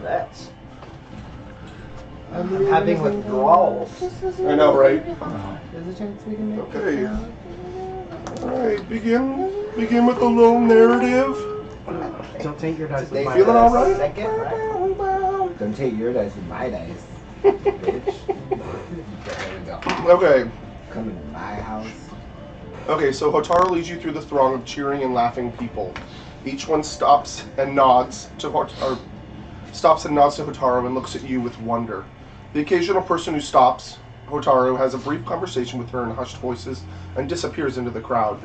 That's... I'm having withdrawals. I know, right? There's a chance we can make Okay. Alright, begin with a little narrative. Don't take your dice with They my feeling dice. alright? Second, right? Don't take your dice with my dice, bitch. There we go. Okay. Come in my house. Okay, so Hotaru leads you through the throng of cheering and laughing people. Each one stops and nods to Hotaru and looks at you with wonder. The occasional person who stops Hotaru has a brief conversation with her in hushed voices and disappears into the crowd.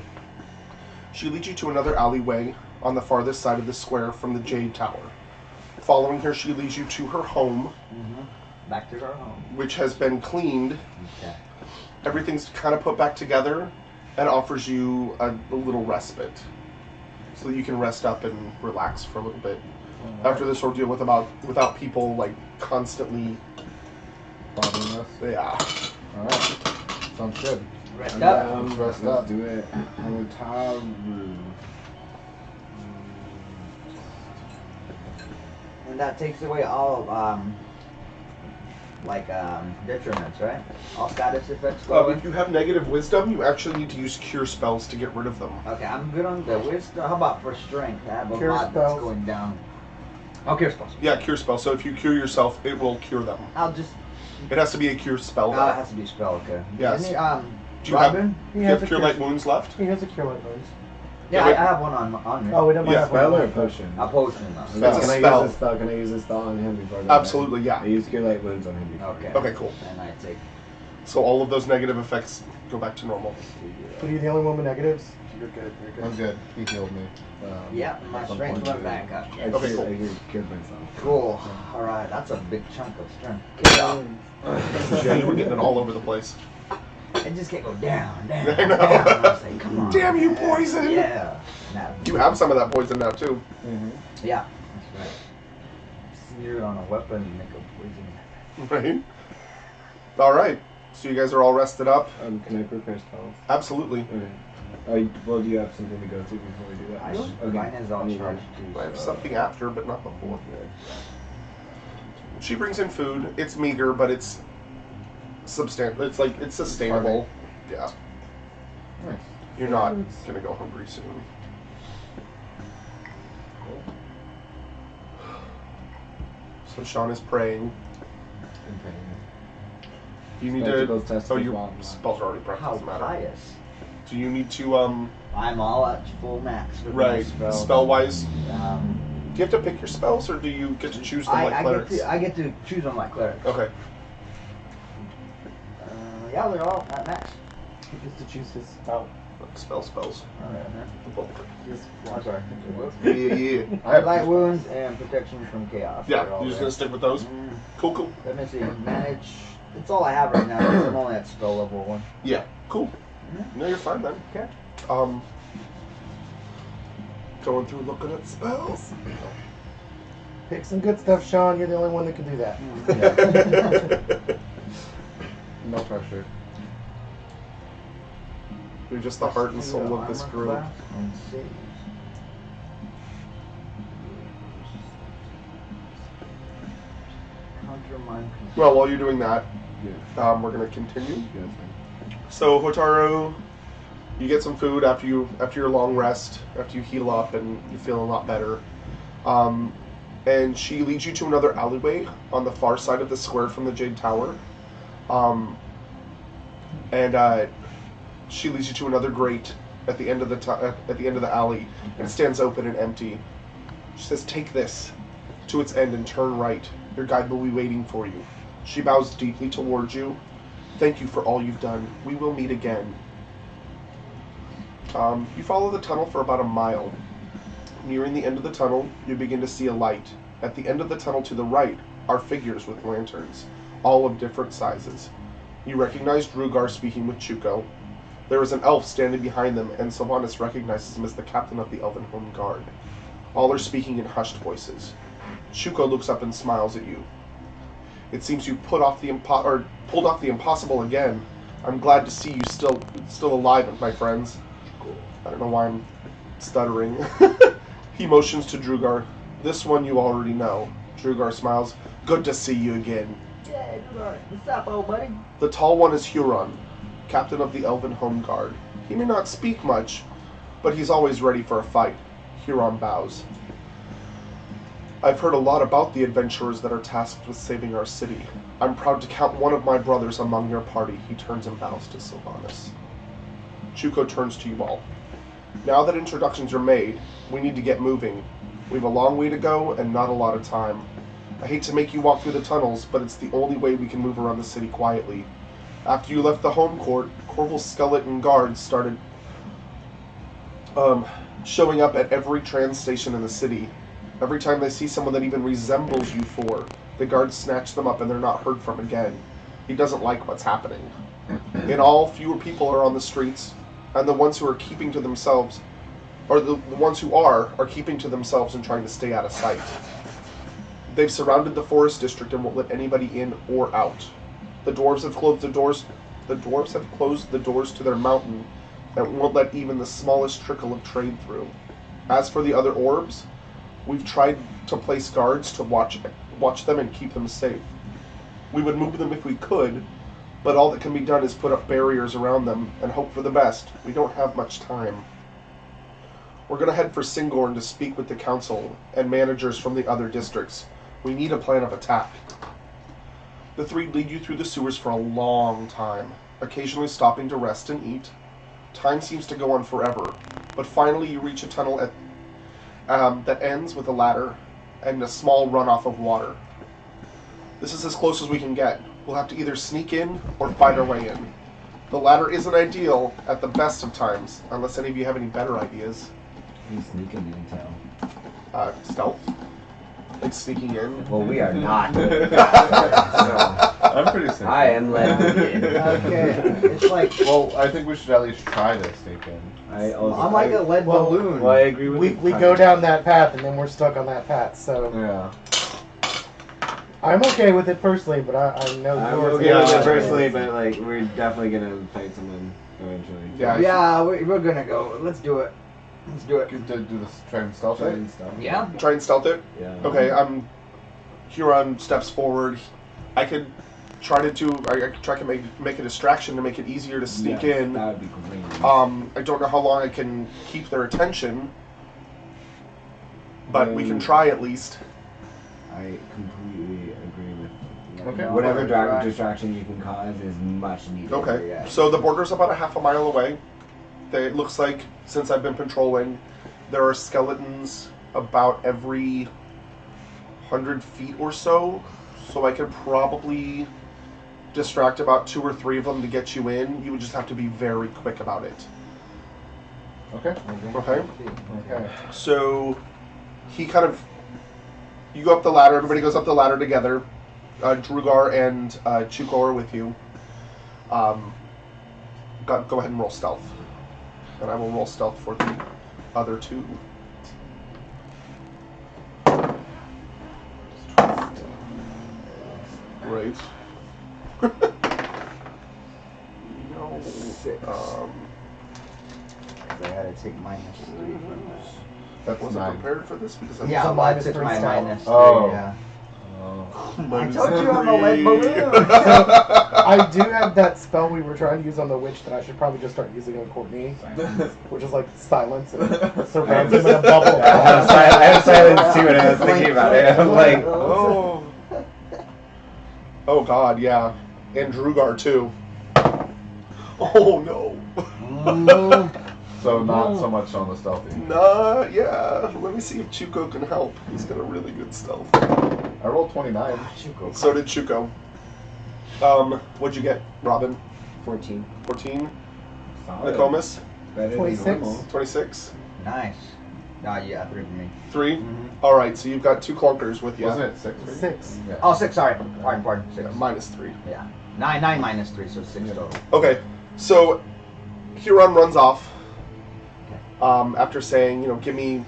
She leads you to another alleyway on the farthest side of the square from the Jade Tower. Following her, she leads you to her home, Back to our home. which has been cleaned. Okay. Everything's kind of put back together and offers you a little respite so that you can rest up and relax for a little bit after this ordeal without people like constantly bothering us. yeah. Alright. Sounds good. Rest I'm up. down. Rest Let's up. do it. Hotaru. And that takes away all, detriments, right? All status effects go away? If you have negative wisdom, you actually need to use cure spells to get rid of them. Okay, I'm good on the wisdom. How about for strength? I have a Cure lot that's spells. going down. Oh, cure spells. Yeah, cure spell. So if you cure yourself, it will cure them. I'll just... It has to be a cure spell. Oh, though. it has to be a spell, okay. Yes. Any, Do you have, Robin? do you have cure light wounds left? He has a cure light wounds. Yeah, Yeah, I have one on me. Oh, we don't Yeah. have Spell one. or potion? A potion, though. That's a Can I spell. use this spell? Can I use this spell on him before I go Absolutely, down? yeah. I use Cure Light Wounds on him before. Okay. Okay, cool. And I take... So all of those negative effects go back to normal. But you're the only one with negatives? You're good. I'm good. He healed me. Yeah, my some strength point went you- back up. I Okay, cured- cool. I cured myself. Cool. Alright, that's a big chunk of strength. Get out. Yeah, you were getting it all over the place. It just can't go down, down, I know. down. I was like, come on. Damn you, man. poison! Yeah. Now, You have some of that poison now too. yeah, that's right. Smear it on a weapon and make a poison. Right? Alright. So you guys are all rested up? Can I prepare spells? Absolutely. Okay. Well, do you have something to go to before we do that? Mine is all Okay. charged too. I have so- something after, but not before. She brings in food. It's meager, but it's substantial. It's sustainable. Yeah. Nice. You're not gonna go hungry soon. So Sean is praying. You need to. Spectacles, testicles, Oh, your wand. spells are already prepped. How Doesn't matter. pious. Do you need to I'm all at full max with my right spells. spell wise? Um, Do you have to pick your spells, or do you get to choose them like I clerics? get to choose them like clerics. Okay. Yeah, they're all at max. He gets to choose his spell. Spells. The book. I'm sorry. Yeah. I have Light wounds and protection from chaos. Yeah. They're all You're just there. gonna stick with those. Mm, Cool. Let me see. Manage. That's all I have right now. 'Cause I'm only at spell level 1. Yeah. Cool. No, you're fine then. Okay. Going through looking at spells. Pick some good stuff, Sean. You're the only one that can do that. no pressure. You're just the heart and soul of this Armor group. class and save. Counter mind control. Well, while you're doing that, Yeah. we're gonna continue. Yes, So Hotaru, you get some food after your long rest, after you heal up and you feel a lot better. And she leads you to another alleyway on the far side of the square from the Jade Tower. She leads you to another grate at the end of the alley. And it stands open and empty. She says, "Take this to its end and turn right. Your guide will be waiting for you." She bows deeply towards you. "Thank you for all you've done. We will meet again." You follow the tunnel for about a mile. Nearing the end of the tunnel, you begin to see a light. At the end of the tunnel to the right are figures with lanterns, all of different sizes. You recognize Drugar speaking with Chuko. There is an elf standing behind them, and Sylvanas recognizes him as the captain of the Elven Home Guard. All are speaking in hushed voices. Chuko looks up and smiles at you. "It seems you pulled off the impossible again. I'm glad to see you still alive, my friends." I don't know why I'm stuttering. He motions to Drugar. "This one you already know. Drugar smiles. Good to see you again. Yeah, what's up, old buddy? The tall one is Huron, captain of the Elven Home Guard. He may not speak much, but he's always ready for a fight. Huron bows. I've heard a lot about the adventurers that are tasked with saving our city. I'm proud to count one of my brothers among your party. He turns and bows to Sylvanas. Chuko turns to you all. Now that introductions are made, we need to get moving. We have a long way to go and not a lot of time. I hate to make you walk through the tunnels, but it's the only way we can move around the city quietly. After you left the home court, Corval's skeleton guards started showing up at every train station in the city. Every time they see someone that even resembles you four, the guards snatch them up and they're not heard from again. He doesn't like what's happening. In all, fewer people are on the streets, and the ones who are keeping to themselves, or the ones who are keeping to themselves and trying to stay out of sight. They've surrounded the forest district and won't let anybody in or out. The dwarves have closed the doors. The dwarves have closed the doors to their mountain and won't let even the smallest trickle of trade through. As for the other orbs, we've tried to place guards to watch them and keep them safe. We would move them if we could, but all that can be done is put up barriers around them and hope for the best. We don't have much time. We're going to head for Singorn to speak with the council and managers from the other districts. We need a plan of attack. The three lead you through the sewers for a long time, occasionally stopping to rest and eat. Time seems to go on forever, but finally you reach a tunnel that ends with a ladder and a small runoff of water. This is as close as we can get. We'll have to either sneak in or fight our way in. The ladder isn't ideal at the best of times, unless any of you have any better ideas. He's sneaking in town. Stealth? Like sneaking in? Well, we are not. So, I'm pretty simple. I am letting in. Okay. It's like Well, I think we should at least try to sneak in. I'm like a lead balloon. Well, I agree with we go down that path and then we're stuck on that path. So Yeah. I'm okay with it personally, but I know I'm yours. okay with Yeah. it personally, but like we're definitely gonna fight someone eventually. Yeah. Yeah, we're gonna go. Let's do it. Let's do it. To do this, try and stealth it? And stuff. Yeah. Try and stealth it? Yeah. Okay, Huron steps forward. I could try to make a distraction to make it easier to sneak Yes, in. That would be great. I don't know how long I can keep their attention, but we can try at least. I completely agree with you. Okay. Whatever distraction you can cause is much needed. Okay, Yeah. so the border's about a half a mile away. It looks like, since I've been patrolling, there are skeletons about every 100 feet or so, so I could probably distract about 2 or 3 of them to get you in. You would just have to be very quick about it. Okay. Okay. Okay. So you go up the ladder. Everybody goes up the ladder together. Drugar and Chuko are with you. Go ahead and roll stealth, and I will roll stealth for the other two. Great. No. 6. I had to take -3 from this. That wasn't 9. prepared for this because Yeah. Well, I minus took 3 my stealth. -3. Oh. Yeah. Oh. I told you I'm a lead balloon. I do have that spell we were trying to use on the witch that I should probably just start using on Courtney, which is like silence and surrounds him in a bubble. I had silence too when I was thinking about it. I'm like, Oh. Oh God, yeah, and Drugar too. Oh no. So not so much on the stealthy. Nah, yeah. Let me see if Chuko can help. He's got a really good stealth. I rolled 29. So did Chuko. What'd you get, Robin? 14. 14. Solid. Nokomis? Better than 26. normal. 26. Nice. Yeah, 3 for me. 3. Mhm. All right, so you've got 2 clunkers with you. Wasn't it 6? right? 6. Yeah. Oh, 6, sorry. Pardon. 6. Yeah, -3. Yeah. 9 minus 3, so 6 total. Okay, so Huron runs off after saying, give me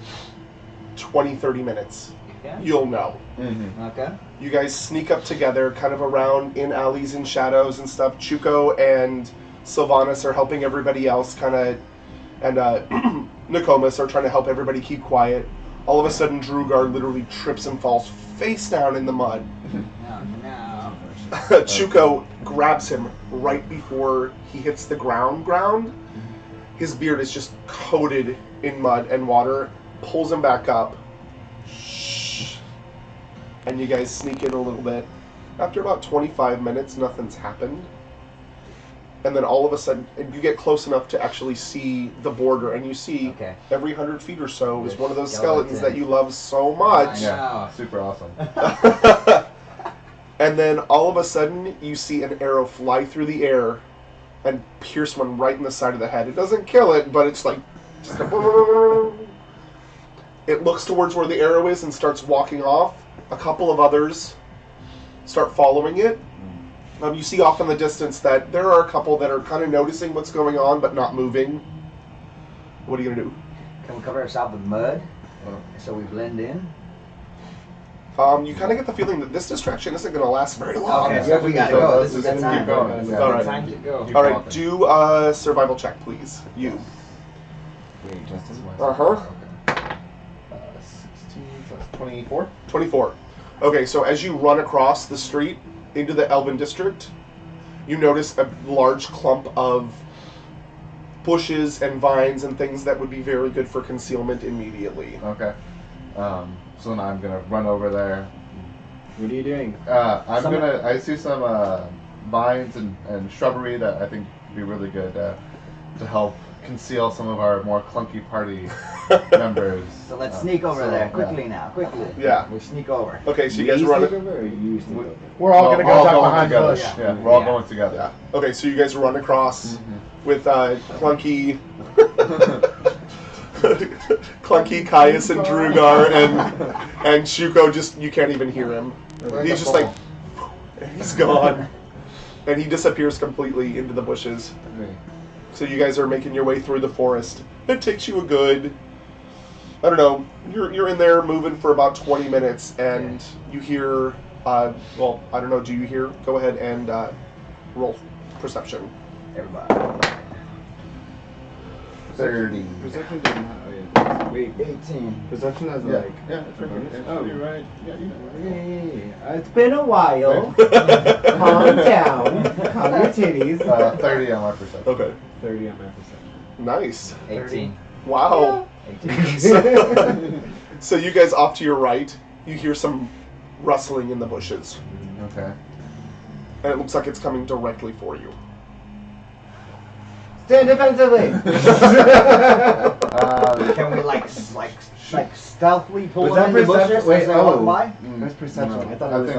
20, 30 minutes. Okay. You'll know. Mm-hmm. Okay. You guys sneak up together, kind of around in alleys and shadows and stuff. Chuko and Sylvanas are helping everybody else, and Nokomis are trying to help everybody keep quiet. All of a sudden, Drugar literally trips and falls face down in the mud. No, no. Chuko grabs him right before he hits the ground. His beard is just coated in mud and water. Pulls him back up. Shh. And you guys sneak in a little bit. After about 25 minutes, nothing's happened. And then all of a sudden, you get close enough to actually see the border, and you see every 100 feet or so is one of those skeletons that you love so much. Yeah, super awesome. And then all of a sudden, you see an arrow fly through the air and pierce one right in the side of the head. It doesn't kill it, but it's like... Just it looks towards where the arrow is and starts walking off. A couple of others start following it. You see off in the distance that there are a couple that are kind of noticing what's going on, but not moving. What are you going to do? Can we cover ourselves with mud so we blend in? You kind of get the feeling that this distraction isn't going to last very long. Okay, so we gotta go. This is the Keep time. going. This is All the right. time to go. Keep Alright, walking. do a survival check, please. You. Wait, Justin? Uh-huh. 16 plus 24. 24. Okay, so as you run across the street into the Elven District, you notice a large clump of bushes and vines and things that would be very good for concealment immediately. Okay. So then I'm gonna run over there. What are you doing? I see some vines and shrubbery that I think would be really good to help conceal some of our more clunky party members. So let's sneak over there quickly now, quickly. Yeah. We sneak over. Okay, so you guys run. Or you sneak over? We're all gonna go duck behind together. bush. Yeah, we're all Yeah. going together. Yeah. Okay, so you guys run across with clunky, clunky Caius and Drugar and Shuko. Just you can't even hear him. He's just like, and he's gone, and he disappears completely into the bushes. So you guys are making your way through the forest. It takes you a good, I don't know, you're in there moving for about 20 minutes, and you hear, well, I don't know, do you hear? Go ahead and roll perception. Everybody. 30. Perception doesn't have. Oh, yeah. Wait, 18. perception has Yeah. like. Yeah, it's right here. Oh, you're right. Yeah, you know. Hey, it's been a while. Calm down. Calm your titties. 30 on my perception. Okay. 30 on my perception. Nice. 18. Wow. 18. So you guys off to your right, you hear some rustling in the bushes, Okay. and it looks like it's coming directly for you. Stand defensively. Can we like stealthily pull Was them that in the bushes perception? Wait, as they walk by? That's perception. No, I thought it was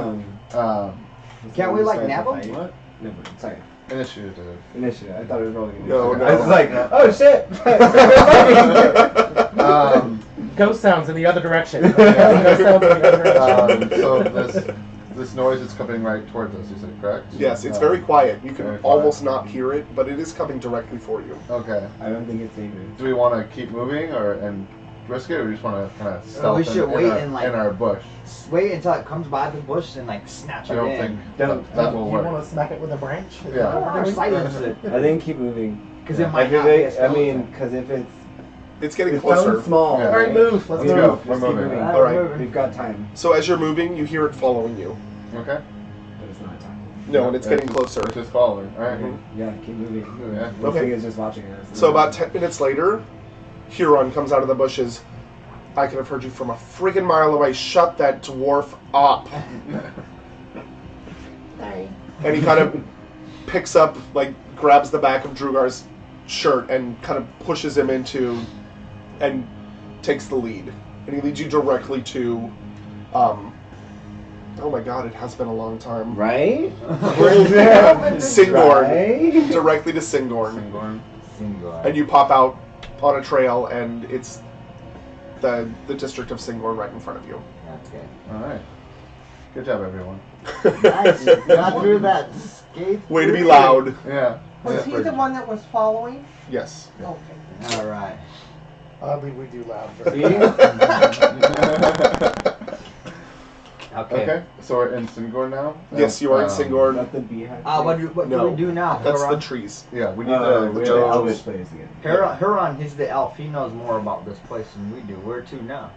think, Can't we, like, nab 'em? What? Never. Sorry. initiative. Initiative. I thought it was rolling No, initiative. no. I was like, oh shit. Ghost sounds in the other direction. Ghost sounds in the other direction. So this noise is coming right towards us, you said, correct? Yes, it's very quiet. You can Very quiet. almost not hear it, but it is coming directly for you. Okay. I don't think it's dangerous. Do we want to keep moving and risk it, or we just want to kind of stealth we should wait and, like- in our bush? Wait until it comes by the bush and like snatch I it don't in. think Don't- that will You work. want to smack it with a branch? Is Yeah. that what we're Or doing? silence it. I think keep moving. Because it might not be a skeleton. because if it's It's getting it closer. sounds small. Yeah. All right, move. Let's Let's move. go. We're Just keep moving. All right. moving. We've got time, So as you're moving, you hear it following you. Okay. but it's not time. No, and it's getting closer. It's just following. All right. Mhm. Yeah, keep moving. Yeah. This Okay. thing is just watching us. So about 10 minutes later, Huron comes out of the bushes. I could have heard you from a friggin' mile away. Shut that dwarf up. Sorry. And he kind of picks up, like, grabs the back of Drugar's shirt and kind of pushes him into, and takes the lead. And he leads you directly to, oh my god, it has been a long time. Right? Where's that? Singorn. Right? Directly to Singorn. Singorn. Single. And you pop out on a trail, and it's the district of Singorn right in front of you. Okay. All right. Good job, everyone. Nice. Got through that skate. Way to be loud. Yeah. Was he the one that was following? Yes. Okay. All right. Oddly, we do loud. See? Okay. Okay. So we're in Singorn now. Yes, you are in Singorn. Not the beehive. What No. do we do now? That's Huron? the trees. Yeah, we need Oh, to we're go. Elvish place again. Huron, he's the elf. He knows more about this place than we do. Where to now?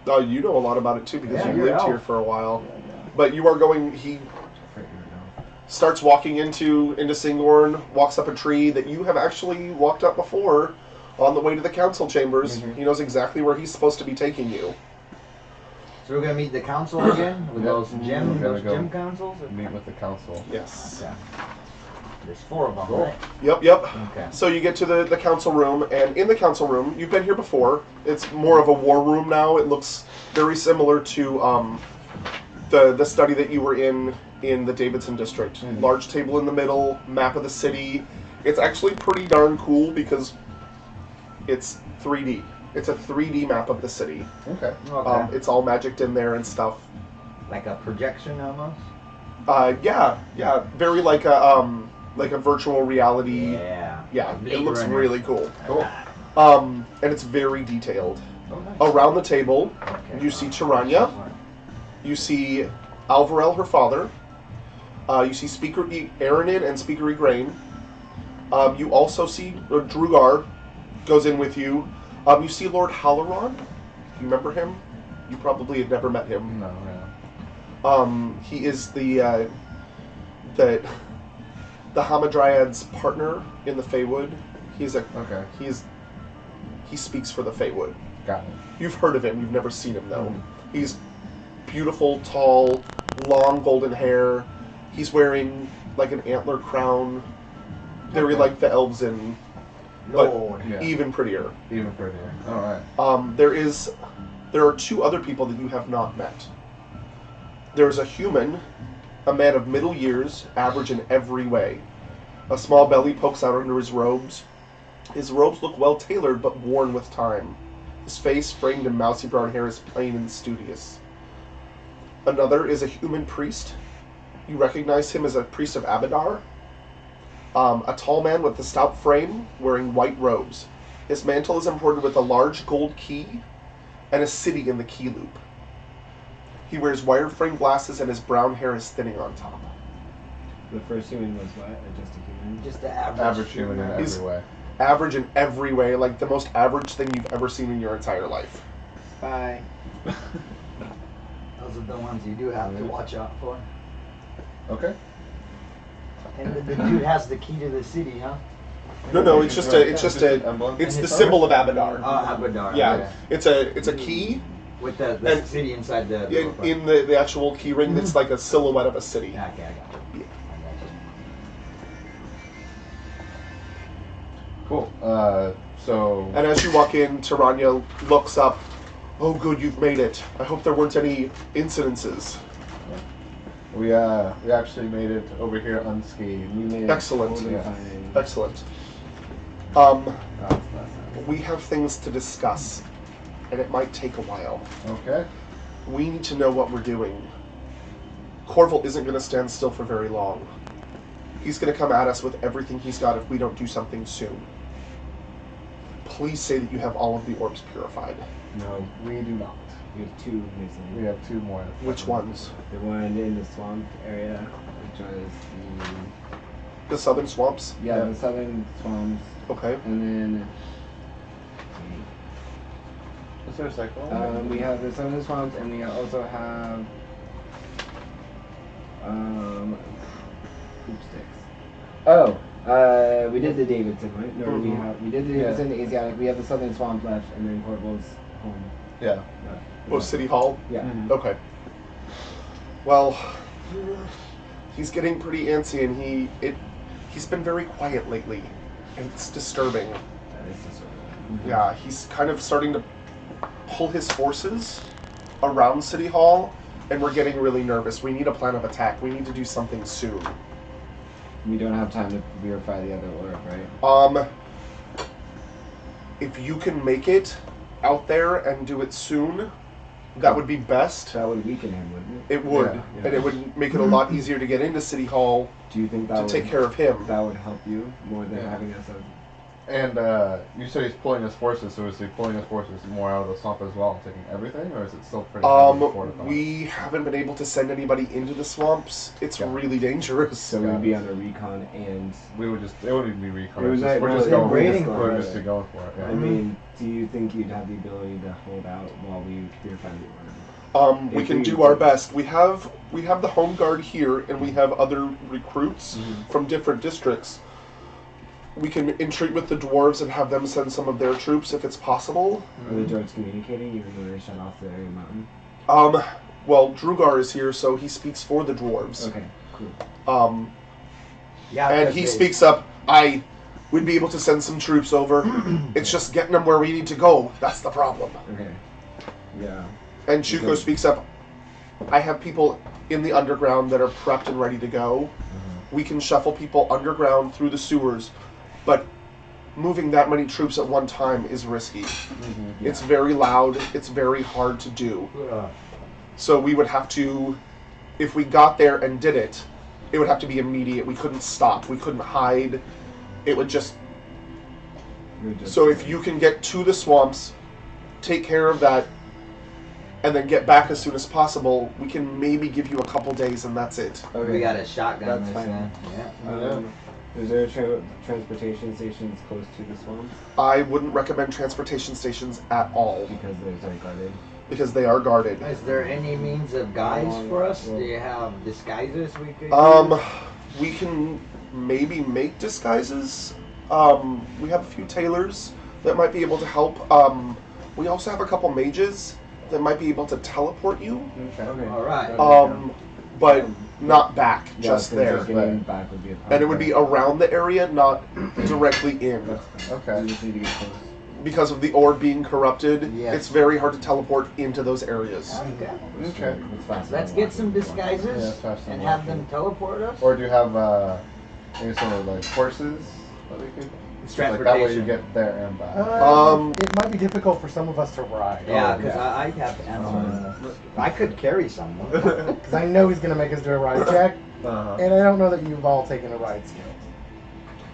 You know a lot about it too because Yeah, you you're lived elf. here for a while. But you are going. He starts walking into Singorn, walks up a tree that you have actually walked up before on the way to the council chambers. Mhm. He knows exactly where he's supposed to be taking you. So we're gonna meet the council again with Yep. those We're gym gonna go councils. Meet with the council. Yes. Okay. There's 4 of them, Cool. right? Yep. Okay. So you get to the council room, and in the council room, you've been here before. It's more of a war room now. It looks very similar to the study that you were in the Davidson district. Mhm. Large table in the middle, map of the city. It's actually pretty darn cool because it's 3D. It's a 3D map of the city. Okay. Okay. It's all magicked in there and stuff. Like a projection almost. Yeah. Very like a virtual reality. Yeah. Yeah, it Blade looks Runner. really cool. Cool. And it's very detailed. Oh, nice. Around the table, Okay. you see Tiranya. You see Alvarel, her father. You see Speaker Aranin and Speaker Igraine. You also see Drugar goes in with you. You see Lord Halloran. You remember him? You probably had never met him. No, yeah. He is the Hamadryad's partner in the Feywood. Okay. He speaks for the Feywood. Got it. You've heard of him. You've never seen him though. He's beautiful, tall, long golden hair. He's wearing like an antler crown, very Okay. like the elves in, but Lord. Yeah. even prettier. Even prettier. All right. There are 2 other people that you have not met. There's a human, a man of middle years, average in every way. A small belly pokes out under his robes. His robes look well tailored but worn with time. His face, framed in mousy brown hair, is plain and studious. Another is a human priest. You recognize him as a priest of Abadar. A tall man with a stout frame, wearing white robes. His mantle is embroidered with a large gold key and a city in the key loop. He wears wire-frame glasses and his brown hair is thinning on top. The first human was what? Just a human? Just the average. Average human in He's- every way. Average in every way, like the most average thing you've ever seen in your entire life. Bye. Those are the ones you do have to watch out for. Okay. And the dude has the key to the city, huh? No, it's just a emblem. it's And the it's symbol of Abadar. Oh, Abadar. Yeah, okay. it's a key With the And- city inside the. in the actual key ring that's like a silhouette of a city. Yeah, okay, I got you. Yeah. I got you. Cool. So. And as you walk in, Tiranya looks up. Oh, good, you've made it. I hope there weren't any incidences. We actually made it over here unscathed. We made it Excellent. totally Yeah. fine. Excellent. Oh, it's last We have things to discuss, and it might take a while. Okay. We need to know what we're doing. Corval isn't going to stand still for very long. He's going to come at us with everything he's got if we don't do something soon. Please say that you have all of the orbs purified. No, We do not. we have 2 missing. We have 2 more. Which ones? The one in the swamp area, which was The southern swamps? Yeah. the southern swamps, Okay. and then Is there a cycle? we have the southern swamps, and we also have hoop sticks. Oh, we did the Davidson, right? No, we did the Davidson, the Asiatic. We have the southern swamp left, and then Corval's home. Yeah. Oh, City Hall? Yeah. Mhm. Okay. Well, he's getting pretty antsy, and he's been very quiet lately, and it's disturbing. That is just Yeah, he's kind of starting to pull his forces around City Hall, and we're getting really nervous. We need a plan of attack. We need to do something soon. We don't have time to purify the other orb, right? If you can make it out there and do it soon, that would be best. That would weaken him, wouldn't it? It would, Yeah. and it would make it a lot easier to get into City Hall Do you think that to would take care of him. that would help you more than Yeah. having us And you said he's pulling his forces, so is he pulling his forces more out of the swamp as well, taking everything, or is it still pretty heavily fortified? We haven't been able to send anybody into the swamps. It's Yeah. really dangerous. So we'd be on a recon, and We would just, it wouldn't even be recon. It was We're like- just no, going, waiting for for it. it. Just be going for it. I Yeah. mean, do you think you'd have the ability to hold out while we purify the order? We If can we- do our best. We have the home guard here, and we have other recruits Mm-hmm. from different districts. We can entreat with the dwarves and have them send some of their troops if it's possible. Are the dwarves communicating even though they shut off the area mountain? Well, Drugar is here, so he speaks for the dwarves. Okay, cool. Yeah, And 'cause he they- speaks up. We'd be able to send some troops over. It's just getting them where we need to go. That's the problem. Okay. Yeah. And Chuko Okay. speaks up. I have people in the underground that are prepped and ready to go. We can shuffle people underground through the sewers, but moving that many troops at one time is risky. It's very loud. It's very hard to do. So we would have to, if we got there and did it, it would have to be immediate. We couldn't stop. We couldn't hide. It would just. So if you can get to the swamps, take care of that, and then get back as soon as possible, we can maybe give you a couple days and that's it. Okay. We got a shotgun. That's this fine. then. Yeah. Is there transportation stations close to the swamps? I wouldn't recommend transportation stations at all Because they're guarded. because they are guarded. Is there any means of guise for us? Do you have disguises we could We can maybe make disguises. We have a few tailors that might be able to help. We also have a couple mages that might be able to teleport you, Okay. All right. but not back, Yeah, just so there. just getting back would be a problem. And it would be around the area, not directly in. Okay. We just need to get close. Because of the orb being corrupted, Yes. it's very hard to teleport into those areas. Okay. Okay. It's faster Let's than get some walking. disguises Yeah, it's faster and than have walking. them teleport us. Or do you have any sort of like horses that we could? It's Like that way you transportation. get there and back. It might be difficult for some of us to ride. Yeah, because I have animals. I could carry someone. Because I know he's going to make us do a ride check, Uh-huh. and I don't know that you've all taken a ride skill.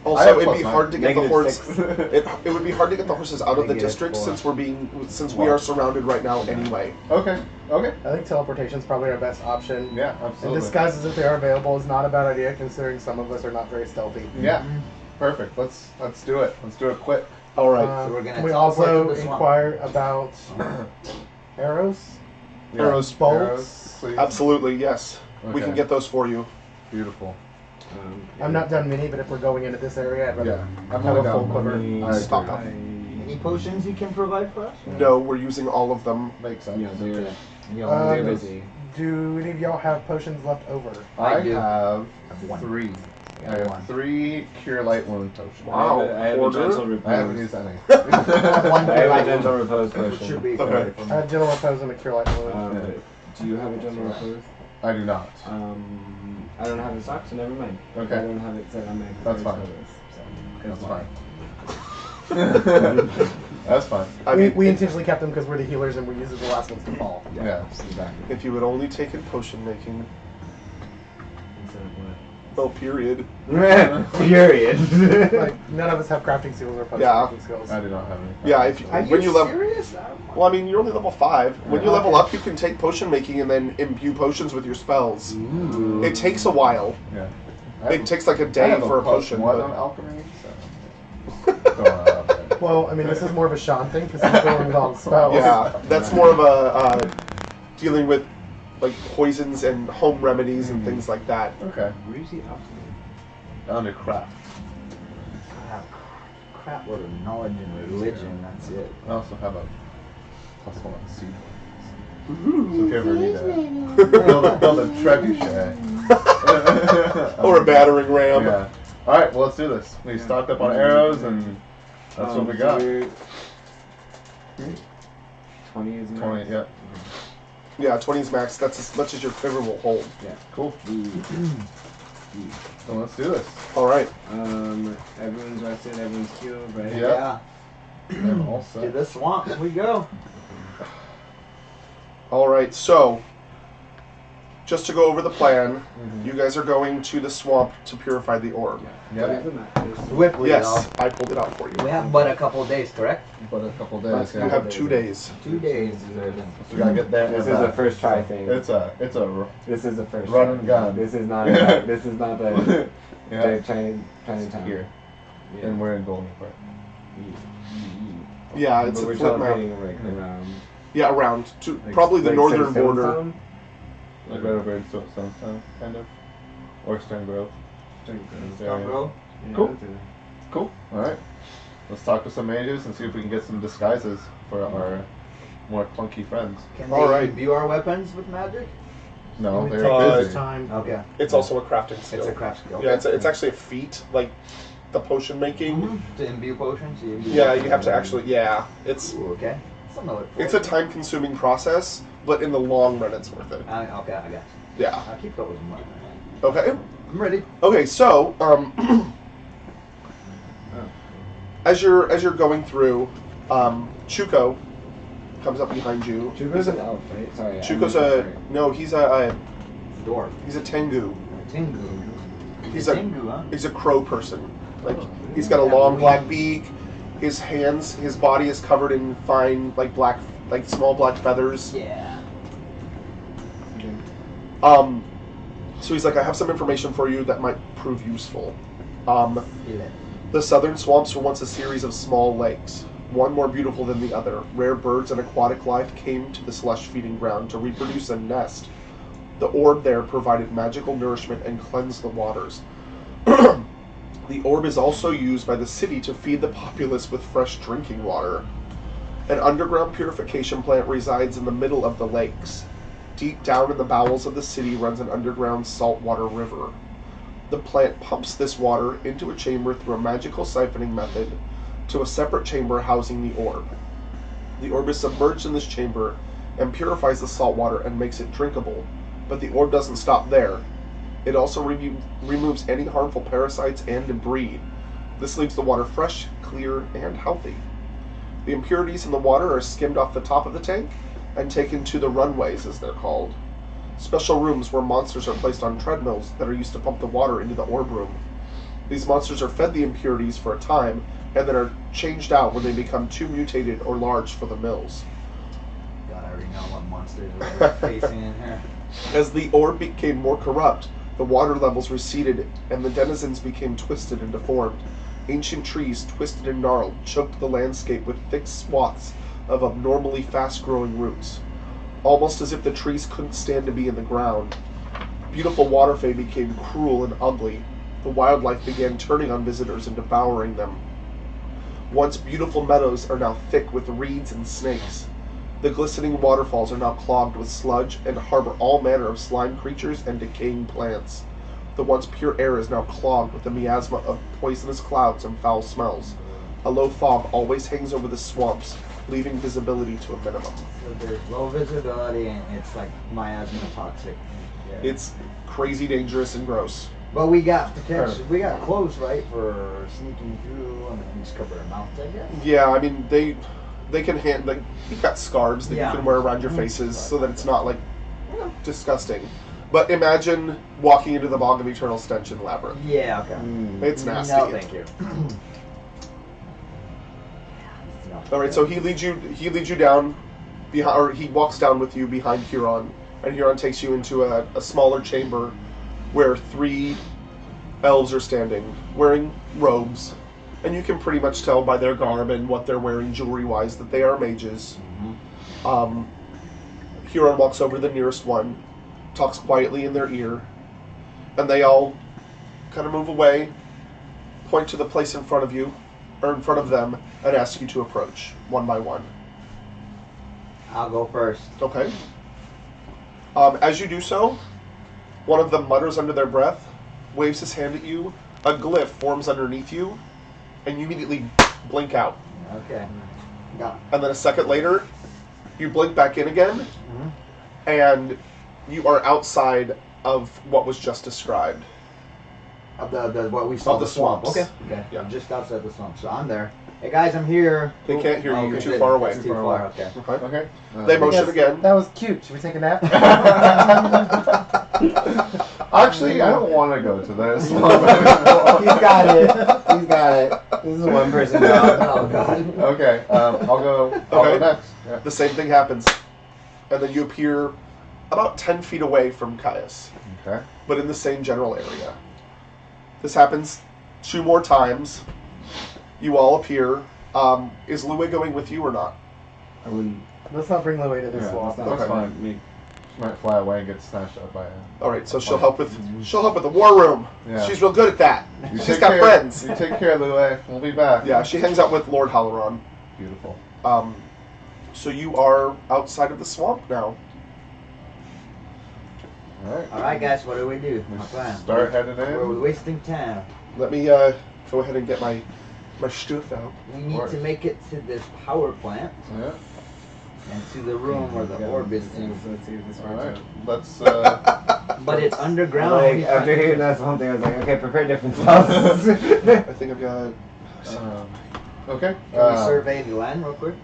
I have Also, it'd plus be nine. hard to get the horse. -6. It would be hard to get the horses out of the Negative district 4. since we are surrounded right now anyway. Okay. Okay. I think teleportation is probably our best option. Yeah, And absolutely. disguises, if they are available, is not a bad idea, considering some of us are not very stealthy. Yeah. Perfect. Let's do it. Let's do it quick. All right. So we're gonna we teleport also to the swamp. inquire about arrows. Arrows, bolts. please. Absolutely, yes. We can Okay. get those for you. Beautiful. I've not done many, but if we're going into this area, I'd rather Yeah. I'm have only a full down quiver. one. I Stop agree. up. Any potions you can provide for us? No, we're using all of them. Makes sense. Yeah, they're Uh, they're busy. Do any of y'all have potions left over? I I do. have one. 3. I I got have one. 3 cure light wound potions. Wow. I have a Order? gentle repose. I haven't used any. One I have light a gentle one. repose It potion. should be Okay. for I have general repose and a cure light wound. Do you have a gentle repose? I do not. I don't have it stocked, so never mind. Okay. I don't have it set on my That's prepared fine. spell list, That's fine. That's fine. I we, mean, we intentionally kept them because we're the healers and we use the last ones to fall. Yeah. Exactly. if you had only taken potion making, Instead of well, period. what? Period. Like none of us have crafting skills or potion Yeah. making skills. I do not have any. Yeah, if you, Are when you you level, serious? well, I mean, you're only level 5. When you Yeah. level up, you can take potion making and then imbue potions with your spells. Ooh. It takes a while. Yeah. It takes like a I day have for a plus potion. 1 but- on alchemy, so. Throwing that out there. Well, I mean, this is more of a Sean thing because he's going with all the spells. Yeah, that's more of a dealing with like poisons and home remedies and things like that. Okay. Where's the alchemy? Down to craft. I have crap load of knowledge and religion. That's it. I also have a plus 1 on seed. So if you ever need to build a trebuchet. Or a battering ram. Yeah. Alright, well, let's do this. We stocked up on arrows and that's what we got. 20 is 20, yeah. Yeah, 20 is max. That's as much as your quiver will hold. Cool. So let's do this. All right. Everyone's rested, everyone's healed, right? Yeah. I'm all To set. the swamp we go. All right. So just to go over the plan, Mhm. you guys are going to the swamp to purify the orb. Yeah. There's a map. There's- Whip with Yes, it all. I pulled it out for you. We have but a couple of days, correct? But a couple Let's days. You Yeah. have 2 days. 2 days. We gotta get there. This and is a back. first try thing. It's a This is the first Run try. and gun. This is not. This is not the yeah. Chinatown. Here, Yeah. and we're in Golden Park. Yeah, it's But a we're flip map. teleporting like around. Yeah, around to Like, probably the like northern Stone border. Town? Like right over in Stonestown, kind of, or Stern Grove. Stone Grove? Yeah, Cool. that's it. Cool. All right. Let's talk to some mages and see if we can get some disguises for our more clunky friends. Can All they right. view our weapons with magic? No, It would they're take busy. time. Okay. It's also a crafting skill. It's a craft skill. Yeah, it's actually a feat, like the potion making. To imbue potions? Yeah, you have to actually. Yeah, it's Ooh, okay. Something a time-consuming process, but in the long run, it's worth it. Okay, I got you. Yeah. I'll keep those in mind. Okay. I'm ready. Okay. So, as you're going through, Chuko comes up behind you. Chuko's an elf, right? Sorry. Chuko's Dwarf. he's a Tengu. Tingu. He's a Tingu, huh? he's a crow person. Like he's got a long black beak. His hands, his body is covered in fine, like small black feathers. Yeah. So he's like, I have some information for you that might prove useful. Feel it. The southern swamps were once a series of small lakes, one more beautiful than the other. Rare birds and aquatic life came to this lush feeding ground to reproduce and nest. The orb there provided magical nourishment and cleansed the waters. The orb is also used by the city to feed the populace with fresh drinking water. An underground purification plant resides in the middle of the lakes. Deep down in the bowels of the city runs an underground saltwater river. The plant pumps this water into a chamber through a magical siphoning method to a separate chamber housing the orb. The orb is submerged in this chamber and purifies the salt water and makes it drinkable, but the orb doesn't stop there. It also removes any harmful parasites and debris. This leaves the water fresh, clear, and healthy. The impurities in the water are skimmed off the top of the tank and taken to the runways, as they're called. Special rooms where monsters are placed on treadmills that are used to pump the water into the orb room. These monsters are fed the impurities for a time and then are changed out when they become too mutated or large for the mills. God, I already know what monsters we're facing in here. As the orb became more corrupt, the water levels receded and the denizens became twisted and deformed. Ancient trees, twisted and gnarled, choked the landscape with thick swaths of abnormally fast-growing roots, almost as if the trees couldn't stand to be in the ground. Beautiful waterfay became cruel and ugly. The wildlife began turning on visitors and devouring them. Once beautiful meadows are now thick with reeds and snakes. The glistening waterfalls are now clogged with sludge and harbor all manner of slime creatures and decaying plants. The once pure air is now clogged with a miasma of poisonous clouds and foul smells. A low fog always hangs over the swamps, leaving visibility to a minimum. So there's low visibility and it's like miasma toxic. Yeah. It's crazy dangerous and gross. But we got we got clothes, right, for sneaking through and then just cover our mouths, I guess. Yeah, I mean, they can you've got scarves that Yeah. you can wear around your faces so that it's not like disgusting. But imagine walking into the Bog of Eternal Stench in Labyrinth. Yeah, okay. It's nasty. No, thank you. No. All right, so he leads you down, behind, or he walks down with you behind Huron, and Huron takes you into a smaller chamber where 3 elves are standing, wearing robes, and you can pretty much tell by their garb and what they're wearing jewelry-wise that they are mages. Huron walks over to the nearest one, talks quietly in their ear, and they all kind of move away, point to the place in front of you, or in front of them, and ask you to approach, one by one. I'll go first. Okay. As you do so, one of them mutters under their breath, waves his hand at you, a glyph forms underneath you, and you immediately blink out. Okay. Got it. And then a second later, you blink back in again, and you are outside of what was just described. Of the what we saw, Of the swamps. Okay. Okay. Yeah. Just outside the swamp. So I'm there. Hey guys, I'm here. They can't hear you. Oh, You're okay, too good. far away. It's too far. Okay. Okay. Okay. They motion Yes, again. That was cute. Should we take a nap? Actually, I don't want to go to this. He's got it. He's got it. This is a one person job. Oh god. Okay. I'll go next. Yeah. The same thing happens, and then you appear about 10 feet away from Caius, Okay. but in the same general area. This happens 2 more times. You all appear. Is Lue going with you or not? I wouldn't. Let's not bring Louie to this Yeah, swamp. that's Okay. fine. She might fly away and get snatched up by a... All right, so she'll help with the war room. Yeah. She's real good at that. You She's take got care- friends. You take care, Lue. We'll be back. Yeah, she hangs out with Lord Halloran. Beautiful. So you are outside of the swamp now. All right. All right, guys. What do we do? What's the plan? Start heading We're in. wasting time. Let me go ahead and get my stuff out. We need course. to make it to this power plant Yeah. and to the room where the orb is in. Let's see if this All works right. out. Let's. But it's underground. Like, after hearing that swamp thing, I was like, okay, prepare different spells. I think I've got. Okay. Can we survey the land real quick?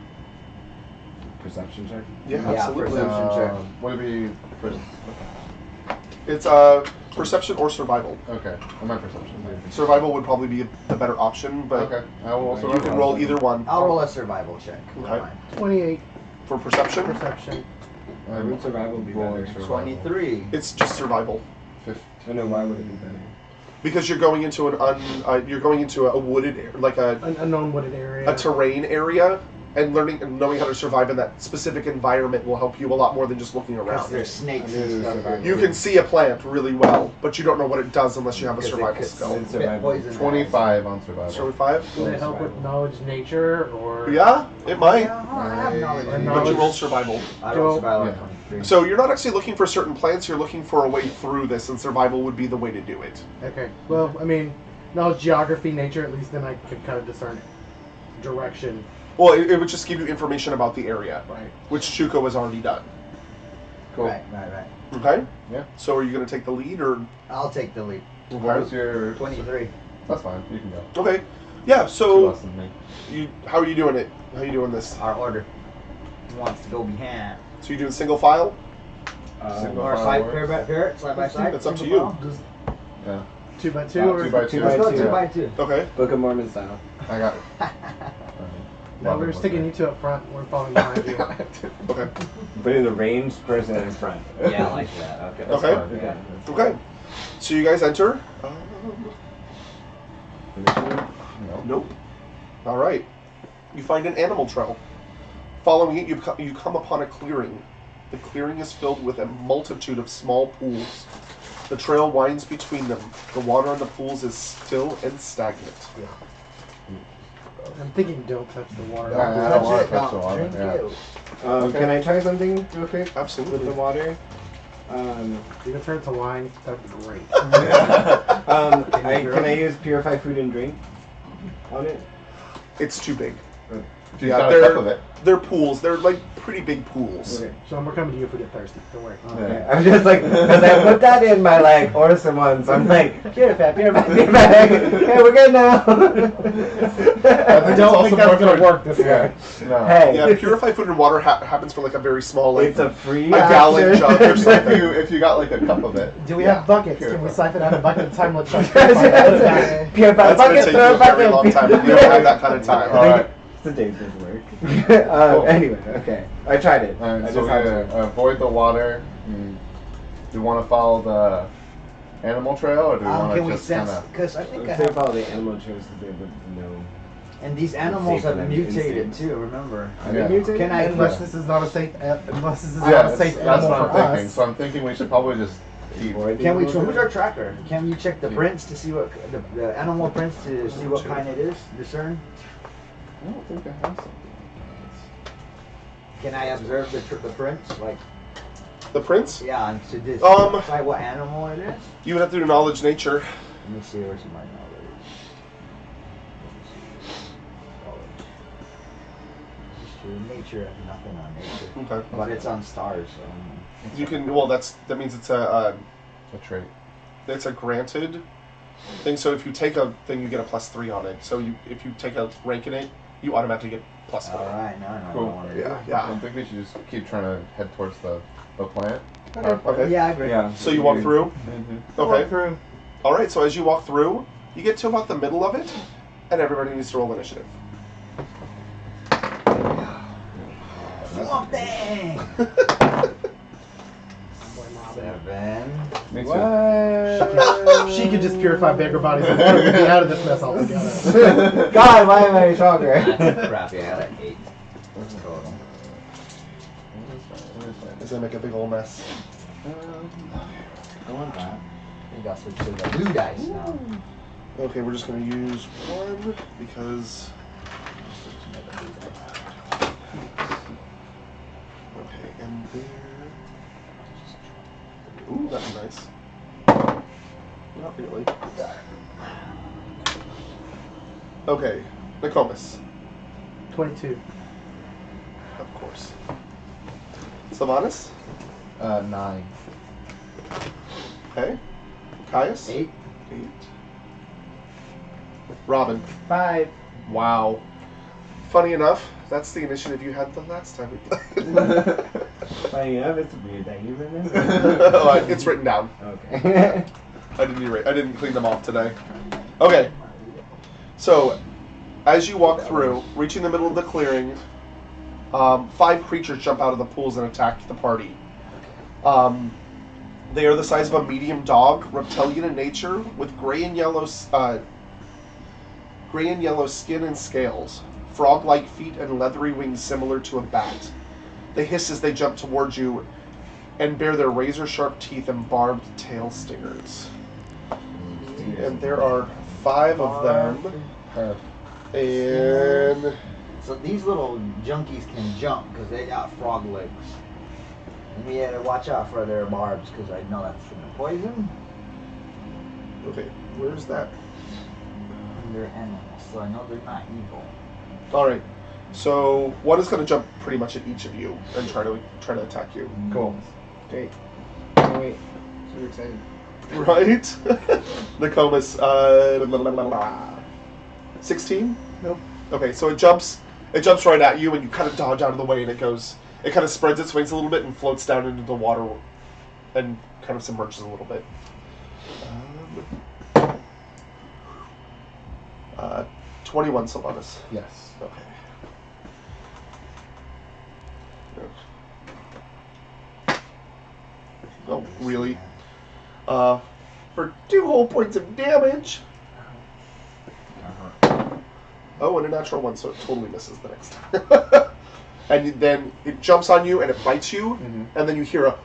Perception check. Yeah, Yeah, absolutely. perception check. Would it be? It's perception or survival. Okay. My perception. Survival would probably be the better option, but Okay. I will also. you can roll either one. I'll roll a survival check. Okay. 28 For perception, perception. Why would survival be better? 23. it's just survival I know, why would it be better? because you're going into a wooded like An unknown wooded area. a terrain area, and learning and knowing how to survive in that specific environment will help you a lot more than just looking Because around. there's snakes I knew and stuff. survival. You can see a plant really well, but you don't know what it does unless you have a Because it survival could skill. It's survival. poison 25 on survival. Shall we 5? Does it help with knowledge nature or? Yeah, it might. Yeah, I have knowledge. Or But knowledge. you roll survival. I roll Go- survival at Yeah. 23. So you're not actually looking for certain plants, you're looking for a way through this, and survival would be the way to do it. Okay. Well, I mean, knowledge, geography, nature. At least then I could kind of discern direction. Well, it would just give you information about the area, Right. which Chuko has already done. Cool. Right. Okay? Yeah. So are you going to take the lead, or? I'll take the lead. What was your? 23. That's fine. You can go. Okay. Yeah, Two so less than me. how are you doing it? How are you doing this? Our order. Who wants to go behind? So you doing single file? Single Or file side works. pair by pair, side by side? That's up to single you. Just Yeah. 2 by 2 Uh, or 2 by 2. file? Let's go Yeah. 2 by 2. Okay. Book of Mormon style. I got. no? We're sticking you two up front. We're following behind you. Okay. Putting the ranged person in front. Yeah, I like that. Okay. That's Okay. fine. Yeah. Okay. So you guys enter. No. Nope. All right. You find an animal trail. Following it, you come upon a clearing. The clearing is filled with a multitude of small pools. The trail winds between them. The water in the pools is still and stagnant. I'm thinking don't touch the water. Yeah, I don't Touch want it, to touch the don't water. drink Yeah. it. Okay. Can I try something real quick Absolutely. with the water? You can turn it to wine. That'd be great. Can I use purify food and drink on it? It's too big. She's Yeah, got a cup of it. they're pools. They're like pretty big pools. Okay. So we're coming to you if we get thirsty. Don't worry. Okay. I'm just like, because I put that in my like Orson once. I'm like, purify. Okay, we're good now. I don't also think that's more gonna for- work this way. No. Hey, Yeah, purified food and water happens for like a very small, like it's a free gallon option. jug or something. If you got like a cup of it. Do we Yeah. have buckets? Can we Purify. siphon out a bucket at a time? Let's try to Purify That's going bucket, to take throw you a very bucket. long time. We don't have that kind of time. All right. It's a day's worth of work. Cool. Anyway, okay. I tried it. All right. I So just we had to. avoid the water. Do you want to follow the animal trail, or do we want Can to we just sense? kind of? Because I think I Let's say have. follow the animal trails to be able to know. And these animals Safe have for them, mutated instincts. too, remember? Are Yeah. they mutated? Can I- Unless this is not a safe, unless this is Yeah, not a safe that's animal what I'm for thinking. us. So I'm thinking we should probably just keep. Avoid the Can we? animal Who's trails? our tracker? Can you check the prints to see what the animal prints to see what kind it is? Discern. I don't think I have something. Can I observe the prints? Like, The prince? yeah, and to decide what animal it is. You would have to do knowledge nature. Let me see where's my knowledge. Knowledge. History, nature, nothing on nature, Okay. but it's on stars. So You can. Well, that means it's a A trait. it's a granted thing. So if you take a thing, you get a +3 on it. So if you take a rank in it, you automatically get +4. Alright, now I know Cool. what I want to do. Yeah, I yeah. think we should just keep trying to head towards the plant. Okay. Yeah, I agree. Yeah. So you walk through. Mm-hmm. Okay. Through. All right. So as you walk through, you get to about the middle of it, and everybody needs to roll initiative. Swamp Thing! 7. Me too. What? She could just purify bigger bodies of water and be out of this mess altogether. God, why am I stronger? That's crappy. I had an 8 total. It's gonna make a big old mess. I want that. You got switch to the blue dice now. Okay, we're just gonna use 1 because. Okay, and there. Ooh, that's nice. Not really. Okay, Nokomis. 22. Of course. Sylvanas. 9. Okay. Caius. 8. 8. Robin. 5. Wow. Funny enough, that's the initiative you had the last time we played. Funny enough, it's weird that you remember. Oh, it's written down. Okay. I didn't clean them off today. Okay. So, as you walk through, reaching the middle of the clearing, 5 creatures jump out of the pools and attack the party. They are the size of a medium dog, reptilian in nature, with gray and yellow skin and scales, frog-like feet and leathery wings similar to a bat. They hiss as they jump towards you and bear their razor-sharp teeth and barbed tail stingers. And there are 5 of them. And So these little junkies can jump because they got frog legs. And we had to watch out for their barbs because I know that's gonna poison. okay, where's that? And they're animals, so I know they're not evil. All right. So one is going to jump pretty much at each of you and try to attack you. Cool. Great. Can't wait. Super excited. Right? Nokomis, 16? Nope. Okay, so it jumps right at you and you kind of dodge out of the way and it kind of spreads its wings a little bit and floats down into the water and kind of submerges a little bit. 21, Sylvanas. Yes. Okay. Oh, really? For 2 whole points of damage. Oh, and a natural 1, so it totally misses the next time. And then it jumps on you and it bites you, and then you hear a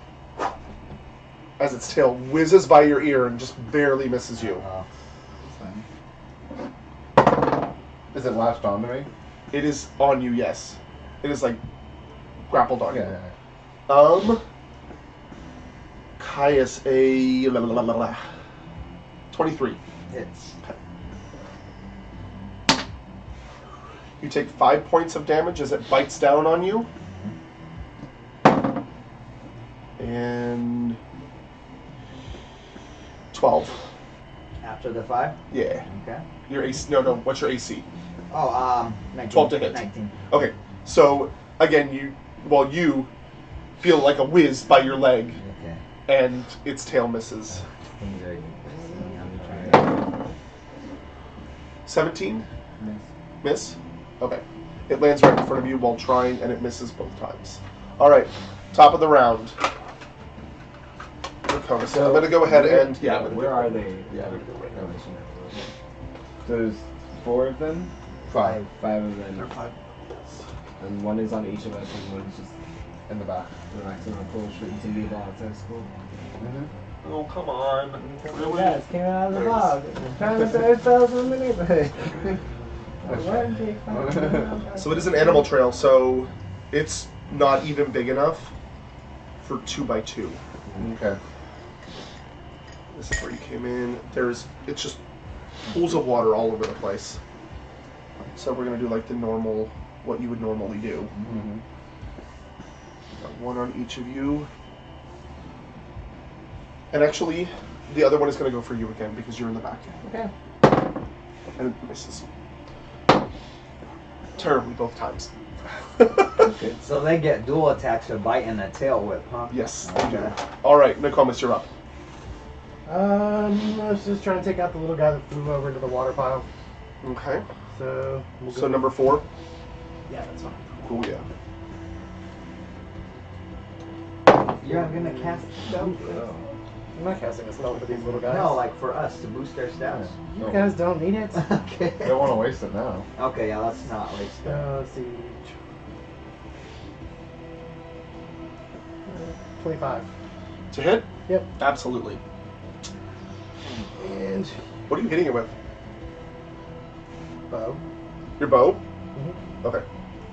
as its tail whizzes by your ear and just barely misses you. Is it latched onto me? It is on you, yes. It is like grappled on you. Yeah. Caius, a 23. Hits. You take 5 points of damage as it bites down on you. And 12. After the 5? Yeah. Okay. Your AC. No. What's your AC? Oh, 19. 12 to hit. 19. Okay. So again, you feel like a whiz by your leg, Okay. and its tail misses. Things are I'm trying 17. Miss. Miss? Okay. It lands right in front of you while trying, and it misses both times. All right. Top of the round. Okay, so I'm going to go ahead and... Yeah, I'm gonna Where do- are they? Yeah, I'm going to do it right now. There's 4 of them? 5 5 of them. They're 5. And one is on each of us, and one's just in the back. relaxing on a cool street until we leave outside school. Oh, come on. Really? Yes, came out of the box. Trying to throw spells in the neighborhood. One big fun. So it is an animal trail, so it's not even big enough for 2x2. Okay. This is where you came in. It's just pools of water all over the place. So we're gonna do like the normal, what you would normally do. Got 1 on each of you. And actually, The other one is going to go for you again because you're in the back. Okay. And it misses. Terribly both times. So they get dual attacks, a bite and a tail whip, huh? Yes. Okay. All right, Nokomis, you're up. Let's just try and take out the little guy that flew over into the water pile. Okay. So. We'll So go- number 4. Yeah, that's fine. Cool, yeah. You're not gonna cast spell? I'm not casting a spell for these little guys. No, like for us to boost their stats. You guys don't need it. Okay. You don't want to waste it now. Okay, yeah, let's not waste that. Let's see. 25. To hit? Yep. Absolutely. And What are you hitting it with? bow. Your bow? Mhm. Okay.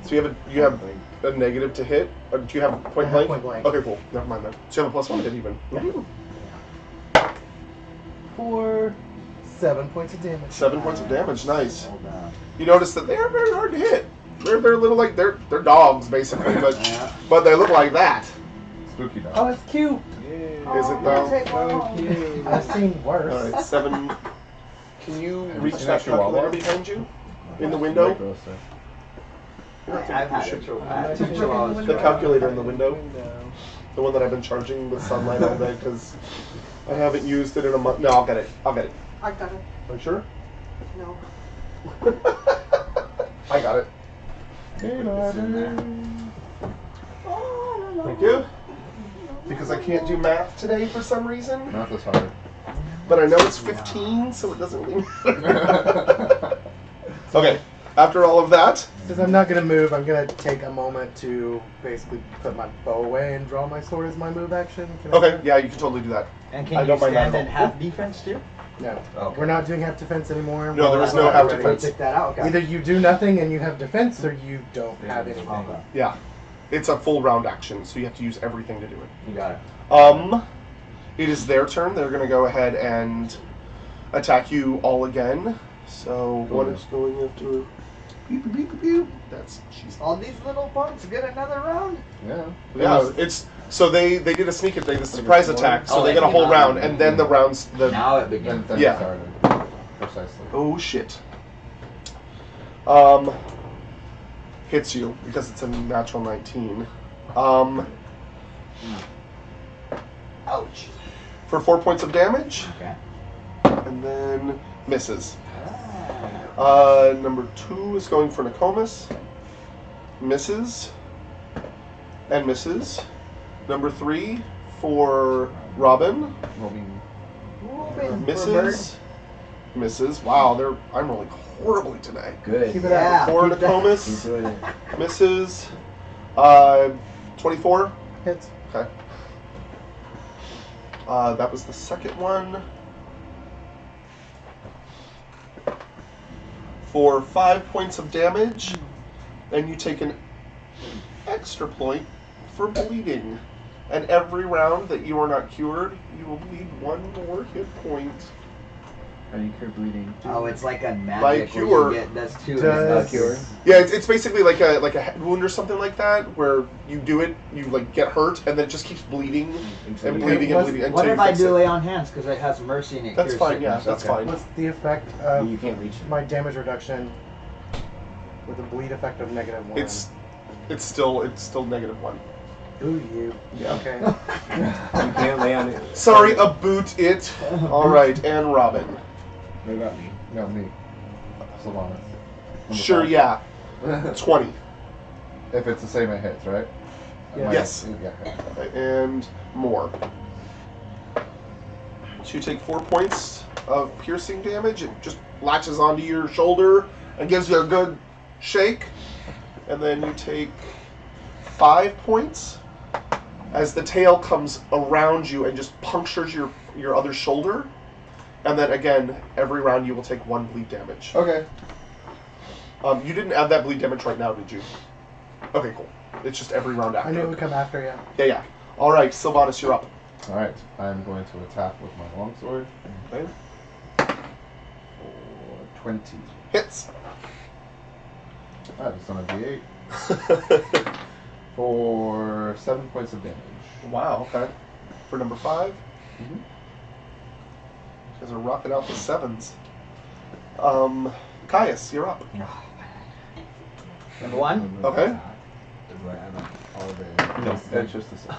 So you have a negative to hit? Or do you have point I have blank? point blank. Okay, cool. Never mind then. So you have a +1 hit even. For 7 points of damage. 7 points of damage. Nice. Hold on. You notice that they are very hard to hit. They're little like they're dogs basically, Yeah. but they look like that. Spooky dog. Oh, it's cute. Is it though? I've seen worse. All right, 7. Can you Have you reach seen that that chihuahua? calculator behind you? In the window? I've had You a should- two chihuahuas. The calculator in the window. The one that I've been charging with sunlight all day because I haven't used it in a month. No, I'll get it. I got it. Are you sure? No. I got it. It's in there. Thank you. Because I can't do math today for some reason. Not this hard. But I know it's 15, so it doesn't really matter. Okay, after all of that, Since I'm not going to move, I'm going to take a moment to basically put my bow away and draw my sword as my move action. Can I do okay, that? yeah, you can totally do that. And I can you don't mind that stand at in all. half defense too? No. Okay. We're not doing half defense anymore. No, there is no Well, half we defense. took that out. Okay. Either you do nothing and you have defense, or you don't have anything. Okay. Yeah, it's a full round action, so you have to use everything to do it. You got it. It is their turn. They're going to go ahead and attack you all again. So one is going after. Pew, pew, pew, pew, pew. That's jeez. All these little punks get another round. Yeah. Yeah, it's so they did a sneak attack, the surprise attack, so Oh, they get a they whole came round, out. and then the rounds. Now it Then, begins. then Yeah. it started. Precisely. Oh shit. Hits you because it's a natural 19. Ouch. For 4 points of damage, Okay. and then misses. Ah. Number 2 is going for Nokomis. Misses. And misses. Number 3 for Robin. Robin. Moving Misses. Misses. Wow, I'm rolling horribly today. Good. Keep it Yeah. up. For keep that- Keep Nokomis. doing it. Misses. 24. Hits. Okay. That was the second one. For 5 points of damage, and you take an extra point for bleeding. And every round that you are not cured, you will bleed 1 more hit point. Are you cure bleeding? Oh, it's like a magic My where cure you get does two. does- It's cure. Yeah, it's basically like a head wound or something like that, where you do it, you like get hurt, and then it just keeps bleeding and bleeding and What's- bleeding until What you if I fix do it. lay on hands because it has mercy and it That's cures fine. Yeah, sickness? that's Okay. fine. What's the effect of You can't reach it. my damage reduction with a bleed effect of -1? It's still -1. Ooh, you. Yeah. Okay. You can't lay on it. Sorry, a boot it. All right, and Robin. What about me? No, me. Sylvanas. Number Sure, 5. yeah. 20. If it's the same it hits, right? Yeah. Yes. Yeah. Okay. And more. So you take 4 points of piercing damage. It just latches onto your shoulder and gives you a good shake. And then you take 5 points as the tail comes around you and just punctures your other shoulder. And then again, every round you will take 1 bleed damage. Okay. You didn't add that bleed damage right now, did you? Okay, cool. It's just every round after. I knew it would come after you. Yeah. All right, Sylvanas, you're up. All right. I'm going to attack with my longsword. Okay. For 20. Hits. Just on a D8 for 7 points of damage. Wow. Okay. For number 5. guys are rocking out the 7s. Caius, you're up. Number 1. Okay. All the No, it's just a 6.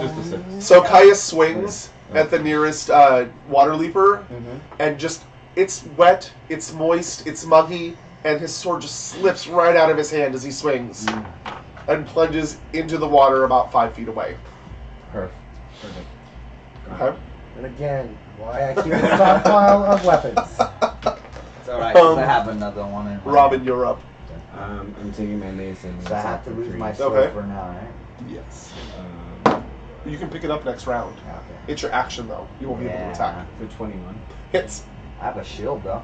Just a 6. So Caius swings at the nearest water leaper, and just, it's wet, it's moist, it's muggy, and his sword just slips right out of his hand as he swings, and plunges into the water about 5 feet away. Perfect. Okay. And again, why I keep a stockpile of weapons. It's alright, 'cause I have another one in my Robin, you're up. I'm taking my mace and So I have to lose three. my sword Okay. for now, right? Yes. Um, You can pick it up next round. Okay. It's your action, though. You won't be able to attack. for 21. Hits. I have a shield though.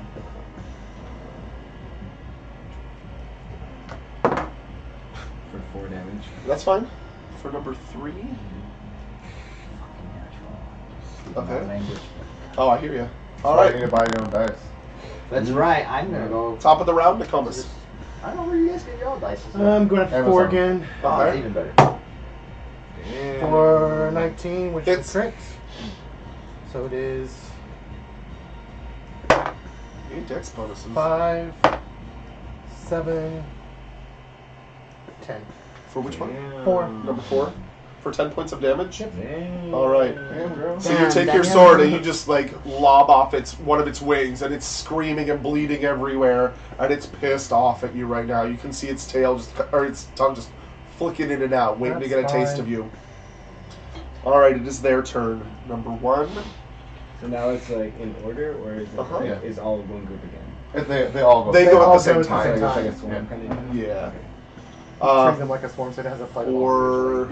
For 4 damage. That's fine. For number 3. Okay. Language. Oh, I hear you. All So you right. need to buy your own dice. That's right. I'm gonna go. Top of the round, Nokomis. I don't know where you guys get your own dice. I'm going to 4 Amazon. again. Oh, Okay. even better. For 19, which Hits. is crit. So it is Need dex bonuses. 5, 7, 10. For which one? 4. Number 4. For 10 points of damage. Damn. All right. Damn, girl. So you Damn, take your Daniel. sword and you just like lob off one of its wings, and it's screaming and bleeding everywhere, and it's pissed off at you right now. You can see its tail its tongue just flicking in and out, waiting to That's get a taste fine. of you. All right, it is their turn. Number 1. So now it's like in order, or is it Uh-huh. like, is all one group again? If they all go. They They go at all the same go at the time. same It's like a time. swarm kind of. Yeah. Treat them like a swarm, so it has a fight. For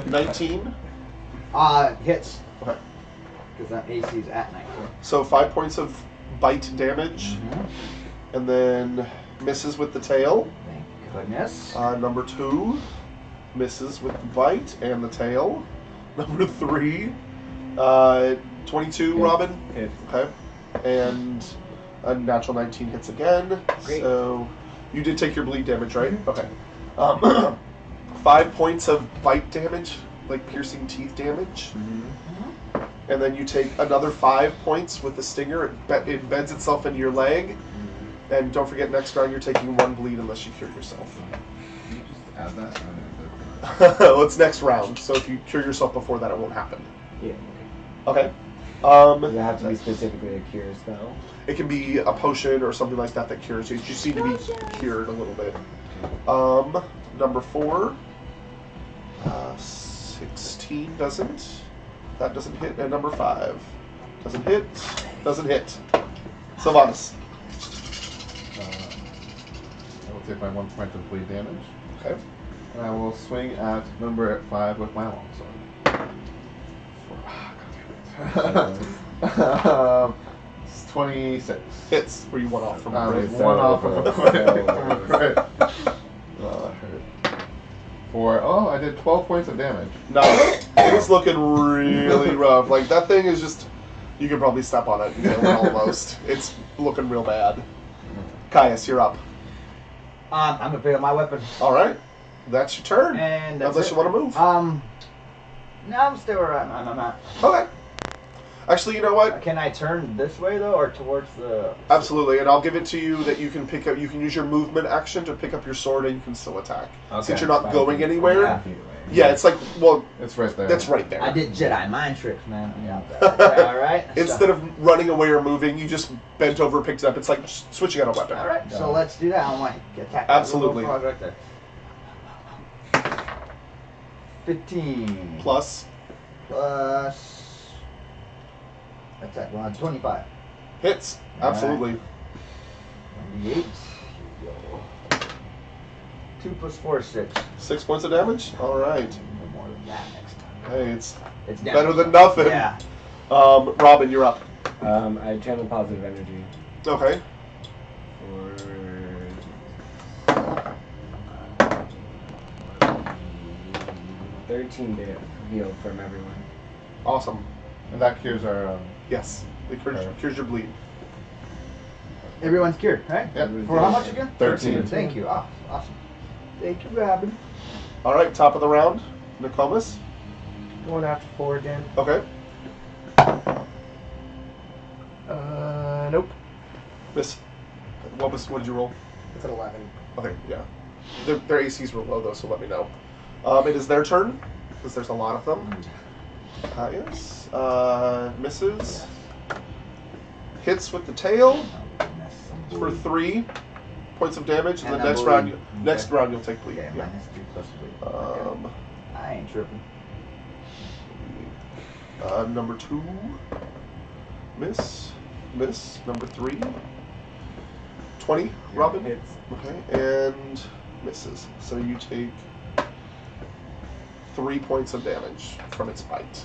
19. Hits. Okay. Because that AC is at 19. So 5 points of bite damage, and then misses with the tail. Thank goodness. Number 2 misses with the bite and the tail. Number 3, 22, Hits. Robin. Hits. Okay. And a natural 19 hits again. Great. So you did take your bleed damage, right? Okay. 5 points of bite damage, like piercing teeth damage. And then you take another 5 points with the stinger. It embeds itself into your leg. And don't forget, next round you're taking 1 bleed unless you cure yourself. Can you just add that? Well, it's next round, so if you cure yourself before that, it won't happen. Yeah. Okay. Does it have to be specifically a cure spell? It can be a potion or something like that that cures you. You just need to be cured a little bit. Number 4. 16 doesn't. That doesn't hit. And number 5 doesn't hit. Doesn't hit. Sylvanas. I will take my 1 point of bleed damage, Okay. and I will swing at number 5 with my longsword. It's 26. Hits where you went off from a With grave. one off of a crit. Crit. Oh, that hurt. I did 12 points of damage. Nice. It's looking really rough. Like, that thing is just... You could probably step on it and kill it almost. It's looking real bad. Caius, you're up. I'm gonna pick up my weapon. All right. That's your turn. And that's Unless it. you want to move. No, I'm still where I'm at. Okay. Actually, you know what? Can I turn this way though, or towards the? Absolutely, and I'll give it to you that you can pick up. You can use your movement action to pick up your sword, and you can still attack. Since you're not 5 going feet. anywhere. Yeah, feet away. Yeah, it's like, well, It's right there. that's right there. I did Jedi mind tricks, man. Yeah. All right. Instead of running away or moving, you just bent over, picked it up. It's like switching out a weapon. All right. So let's do that. I want to attack. Absolutely. That little frog right there. 15 Plus, plus. Attack 25. hits. All Absolutely. 98. Here we go. 2 plus 4 is 6. 6 points of damage. All right. No more than that next time. Hey, it's It's better damage. than nothing. Yeah. Robin, you're up. I channel positive energy Okay. for 13 to heal from everyone. Awesome. And that cures our. Yes. It cures your bleed. Everyone's cured, right? Yep. For how much again? 13. Thank you. Oh, awesome. Thank you, Robin. All right. Top of the round. Nokomis. Going after 4 again. Okay. Nope. Miss. What did you roll? It's an 11. Okay, yeah. Their ACs were low though, so let me know. It is their turn, because there's a lot of them. Yes. Misses. Hits with the tail for 3 points of damage, and And the I next believe- round, next round you'll take bleed. Okay, Yeah. -3 plus bleed. I ain't tripping. Number 2. Miss. Number 3. 20, Robin. Hits. Okay, and misses. So you take 3 points of damage from its bite.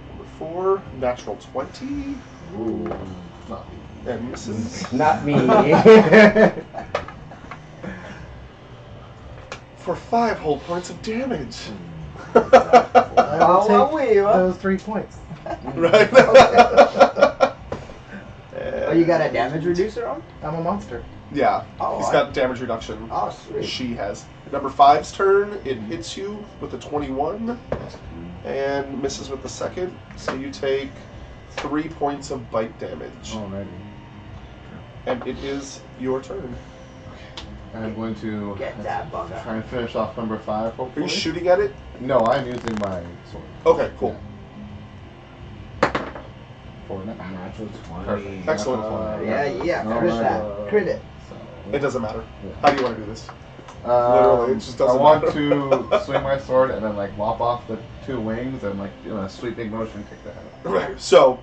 Number 4, natural 20, Ooh, not me. and misses. Not me. For 5 whole points of damage. I will well, take well. those 3 points. Right? Oh, you got a damage reducer on? I'm a monster. Yeah, Oh, he's I- got damage reduction. Oh, sweet. She has. Number 5's turn, it hits you with a 21 and misses with the second. So you take 3 points of bite damage. Alrighty. And it is your turn. And I'm going to Get that bugger. try and finish off number 5, Are hopefully. you shooting at it? No, I'm using my sword. Okay, cool. For an Natural 20. Perfect. Excellent. Yeah, Oh crit my that. God. Crit it. So, It doesn't matter. Yeah. How do you want to do this? Literally, it just doesn't I want matter. to swing my sword and then like lop off the 2 wings and like in a sweeping motion kick the head off. Right. So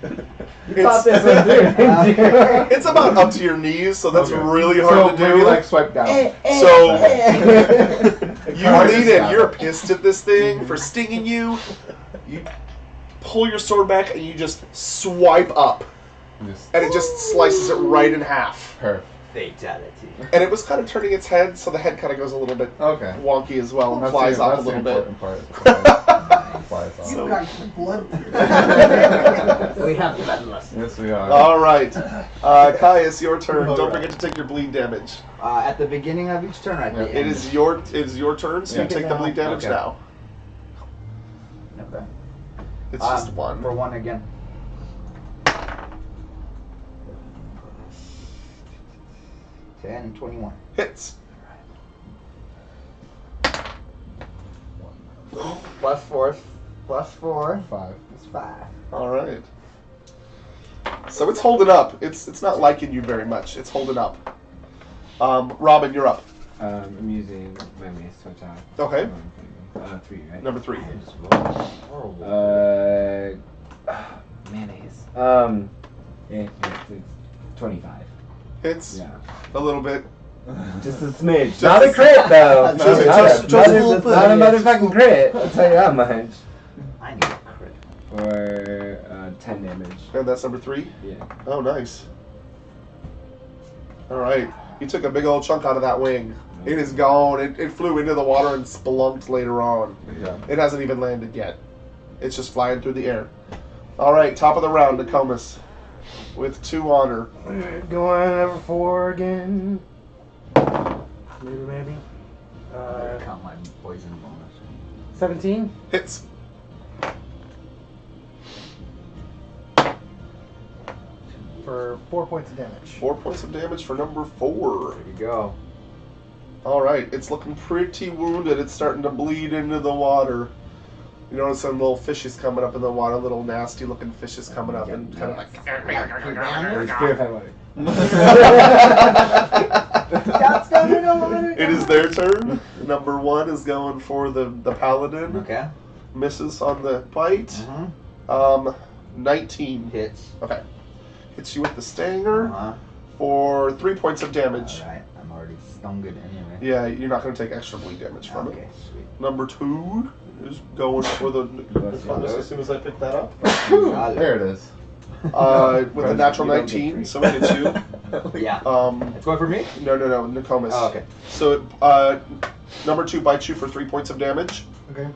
You thought this was good, didn't you? it's about up to your knees, so that's Okay. really So hard to maybe do. like swipe down. So you Cards lean is in. down. You're pissed at this thing for stinging you. You pull your sword back and you just swipe up, Just and it just slices it right in half. perfect. Fatality. And it was kind of turning its head, so the head kind of goes a little bit Okay. wonky as well and That's flies the- off a that's little the bit. important part. Flies off. You got blood. We have bloodlust. Yes, we are. All right, Kai, it's your turn. All Don't right. forget to take your bleed damage. At the beginning of each turn, at the Yeah. end. It is your turn, so Yeah. you take the bleed damage Okay. now. Okay. It's just one. For one again. 10, 21. Hits. Plus 4. Plus 4. 5. It's 5. All right. So it's holding up. It's not liking you very much. It's holding up. Robin, you're up. I'm using my mace to attack. Okay. 3, right? Number 3. Horrible. Mayonnaise. It's 25. Hits Yeah. a little bit. Just a smidge. Just Not a- a crit though. Just- Not just a a little bit. not a motherfucking crit. I'll tell you that much. I need a crit. For 10 damage. And that's number 3. Yeah. Oh, nice. All right. You took a big old chunk out of that wing. It is gone. It flew into the water and splunked later on. Yeah. It hasn't even landed yet. It's just flying through the air. All right, top of the round, Nokomis with 2 honor. Going over 4 again. Maybe. I count my poison bonus. 17 Hits. for 4 points of damage. 4 points of damage for number 4. There you go. All right, it's looking pretty wounded. It's starting to bleed into the water. You notice some little fishes coming up in the water, little nasty looking fishes coming up and kind of like. That's down in the water. It is their turn. Number 1 is going for the paladin. Okay. Misses on the bite. Mm-hmm. 19. Hits. Okay. Hits you with the stanger Uh-huh. for 3 points of damage. Alright. I'm already stung it anyway. Yeah, you're not going to take extra bleed damage from Okay, it. sweet. Number 2 is going for the Nokomis as soon as I pick that up. There it is. With a natural You don't get 19, free. so it hits you. Yeah. Um, It's going for me? no, Nokomis. Oh, okay. So number 2 bites you for 3 points of damage. Okay.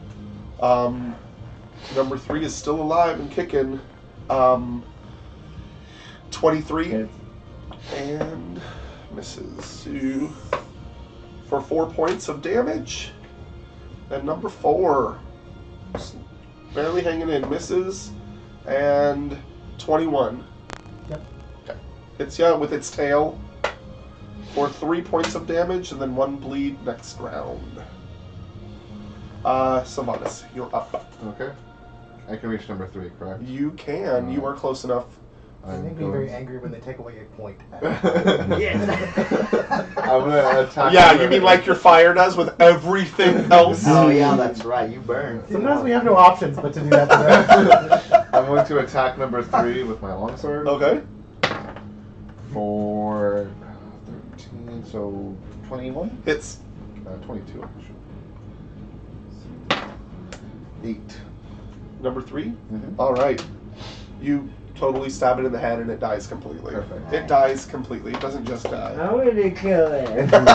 Number 3 is still alive and kicking. 23 Hits. and misses you for 4 points of damage. And number 4, just barely hanging in, misses, and 21 Yep. Okay. Hits ya with its tail for 3 points of damage, and then 1 bleed next round. Sylvanas, you're up. Okay. I can reach number 3, correct? You can. You are close enough. They make me very angry when they take away a point. I'm gonna attack. Yeah, you mean like your fire does with everything else? Oh yeah, that's right. You burn. Sometimes we have no options but to do that to them. I'm going to attack number 3 with my longsword. Okay. For 13, so 21? Hits. 22, actually. 8. Number 3? Mhm. All right. You totally stab it in the head and it dies completely. Perfect. It dies completely. It doesn't just die. I wanted to kill it. I'm gonna,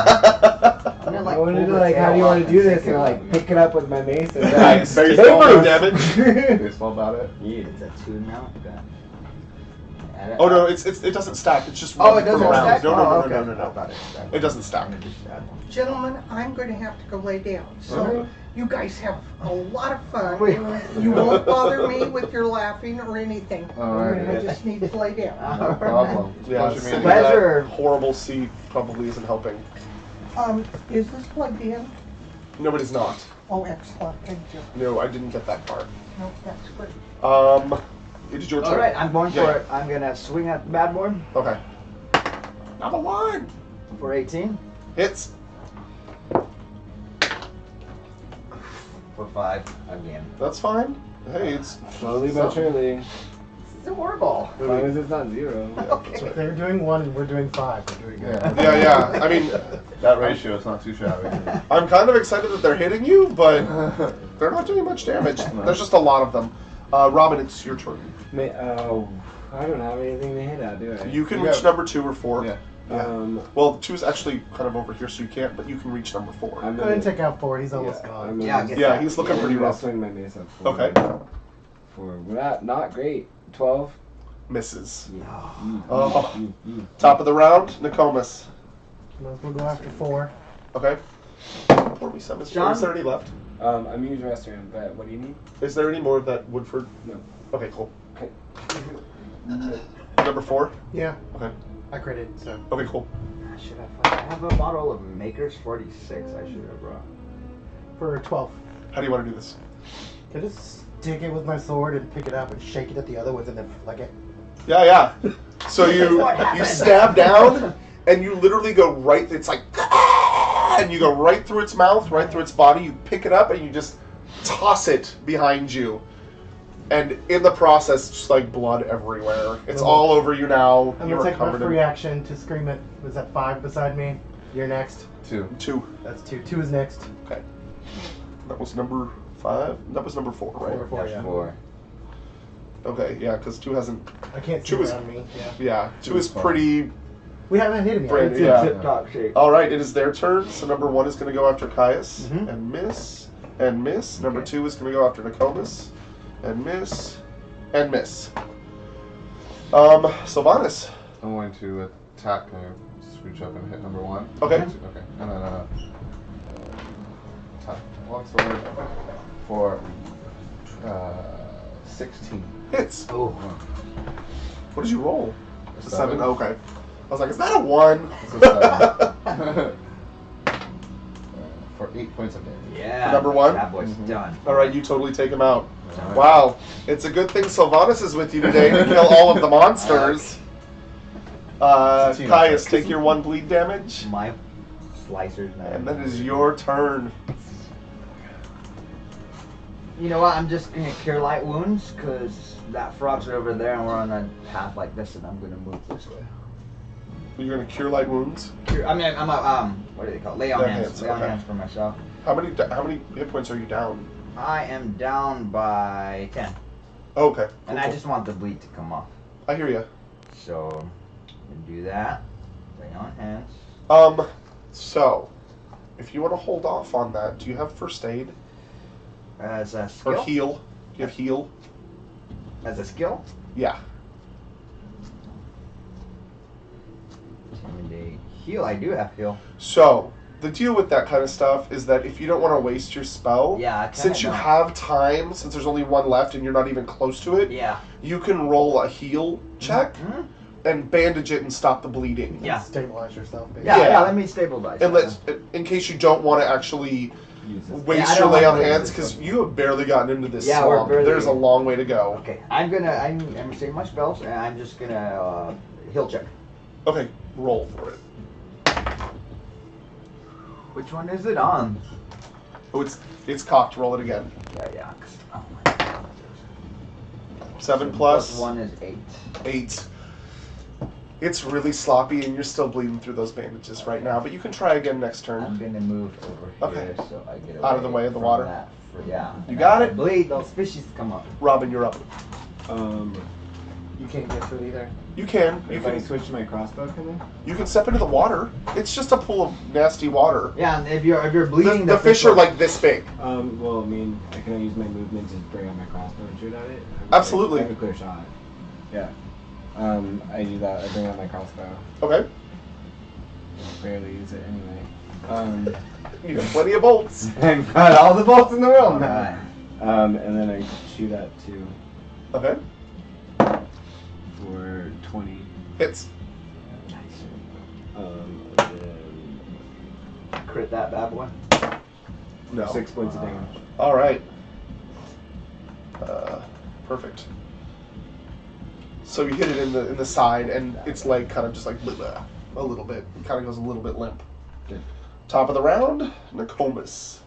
I wanted pull to the like, how do you tail want off to do and this? stick And it like on. pick it up with my mace and Nice. like, Baseball "Hey, damage. Baseball about it. Yeah, it's a 2 now. Okay. Add it Oh no, up. it doesn't stack. It's just Oh, one it doesn't per round. stack? No, no, Oh, no, okay. no, no, no, I no. thought it stacked. It doesn't stack. I'm gonna just add one. Gentlemen, I'm going to have to go lay down. So Okay. you guys have a lot of fun. Wait. You won't bother me with your laughing or anything. Alright. I just need to lay down. No problem. Yeah, Pleasure sitting in meeting that you. Pleasure. horrible seat probably isn't helping. Is this plugged in? No, it is not. Oh, excellent. Thank you. No, I didn't get that part. No, that's great. It is your turn. All right, I'm going Yeah. for it. I'm gonna swing at the bad boy Okay. Number 1 for 18 hits. for 5 again. That's fine. Hey, it's slowly but surely. It's horrible. As long as it's not 0. So if they're doing 1 and we're doing 5, we're doing good. Yeah. yeah. I mean, That ratio is not too shabby. I'm kind of excited that they're hitting you, but they're not doing much damage. No. There's just a lot of them. Robin, it's your turn. Oh, I don't have anything to hit at, do I? You can Yeah. reach number 2 or 4. Yeah. Well, 2 is actually kind of over here, so you can't, but you can reach number 4. I'm Go ahead and take out 4. He's almost Yeah, gone. I'm Yeah, gonna- get Yeah, that. he's looking Yeah, pretty I'm gonna rough. swing my mace up for Okay. not great. 12. Misses. Yeah. Oh. Top of the round, Nokomis. Might as well go after 4. Okay. Pour me some. Is John? there any left? I'm using restroom, but what do you need? Is there any more of that Woodford? No. Okay, cool. Okay. Number 4? Yeah, Okay. I critted, so. Okay, cool. Should I have a bottle of Maker's 46 I should have brought. For 12. How do you want to do this? Can I just stick it with my sword and pick it up and shake it at the other ones and then flick it? Yeah, yeah. So you What you happened? stab down, and you literally go right. It's like, and you go right through its mouth, right through its body. You pick it up and you just toss it behind you, and in the process, just like blood everywhere. It's all over you now. I'm You gonna are take my covered free in action to scream it. Was that 5 beside me? You're next. 2. 2. That's 2. 2 is next. Okay. That was number 5. That was number 4, right? Number 4, That's yeah. 4. Okay, yeah, because 2 hasn't. I can't see 2 is- around me. Yeah. Yeah, 2 is fine. pretty. We haven't hit him yet. Brand- It's yeah. in tip-top shape. All right, it is their turn. So number 1 is going to go after Caius Mhm. and miss and miss. Number Okay. 2 is going to go after Nokomis and miss and miss. Sylvanas. I'm going to attack. Just reach up and hit number 1. Okay. Okay. And then attack longsword for 16. Hits. Oh. What did you roll? It's A 7. Okay. I was like, is that a 1? It's a 7. For 8 points of damage. Yeah. Number 1? That boy's Mhm. done. All right, you totally take him out. Alright. Wow, it's a good thing Sylvanas is with you today to kill all of the monsters. It's a team Caius, effort. take your 1 bleed damage, My slicers now. and then is your turn. You know what? I'm just gonna cure light wounds because that frog's over there and we're on a path like this, and I'm gonna move this way. You're gonna cure light wounds. Cure, I'm a what do they call it? Lay on Lay on hands. hands, Lay on okay. hands for myself. How many hit points are you down? I am down by 10, Oh, okay. and Cool, I just want the bleed to come off. I hear you. So I'm gonna do that. Lay on hands. So if you want to hold off on that, do you have first aid As a or skill. heal? Do you have heal? As a skill. Yeah. Intimidate. Heal. I do have heal. So the deal with that kind of stuff is that if you don't want to waste your spell, Yeah. I kinda since you don't. have time, since there's only 1 left and you're not even close to it, Yeah. you can roll a heal check, Mhm. and bandage it and stop the bleeding. Yeah. Stabilize yourself, basically. Yeah, let me stabilize. And in case you don't want to actually waste I your don't lay on want to hands, waste because it. you have barely gotten into this Yeah, we're swamp. barely- There's a long way to go. Okay, I'm saving my spells, and I'm just gonna heal check. Okay, roll for it. Which one is it on? Oh, it's cocked. Roll it again. Yeah. Oh my God. 7 plus 1 is 8. 8. It's really sloppy, and you're still bleeding through those bandages right now. But you can try again next turn. I'm gonna move over here Okay. so I get Out of the way of the from water. that yeah. You got If I it. bleed, those fishies come up. Robin, you're up. You can't get to it either. You can. You If I can. switch to my crossbow, can I? You can step into the water. It's just a pool of nasty water. Yeah, and if you're bleeding, The fish are like this big. Well, I mean, can I use my movement to bring out my crossbow and shoot at it? Absolutely. I have a clear shot. Yeah. I do that. I bring out my crossbow. Okay. I barely use it anyway. You have plenty of bolts. I've got all the bolts in the world now. Alright. And then I shoot at 2 Okay. for 20. Hits. And then Crit that bad boy. No. 6 points of damage. All right. Perfect. So you hit it in the side, and its leg kind of just like blah, a little bit. It kind of goes a little bit limp. Good. Top of the round, Nokomis.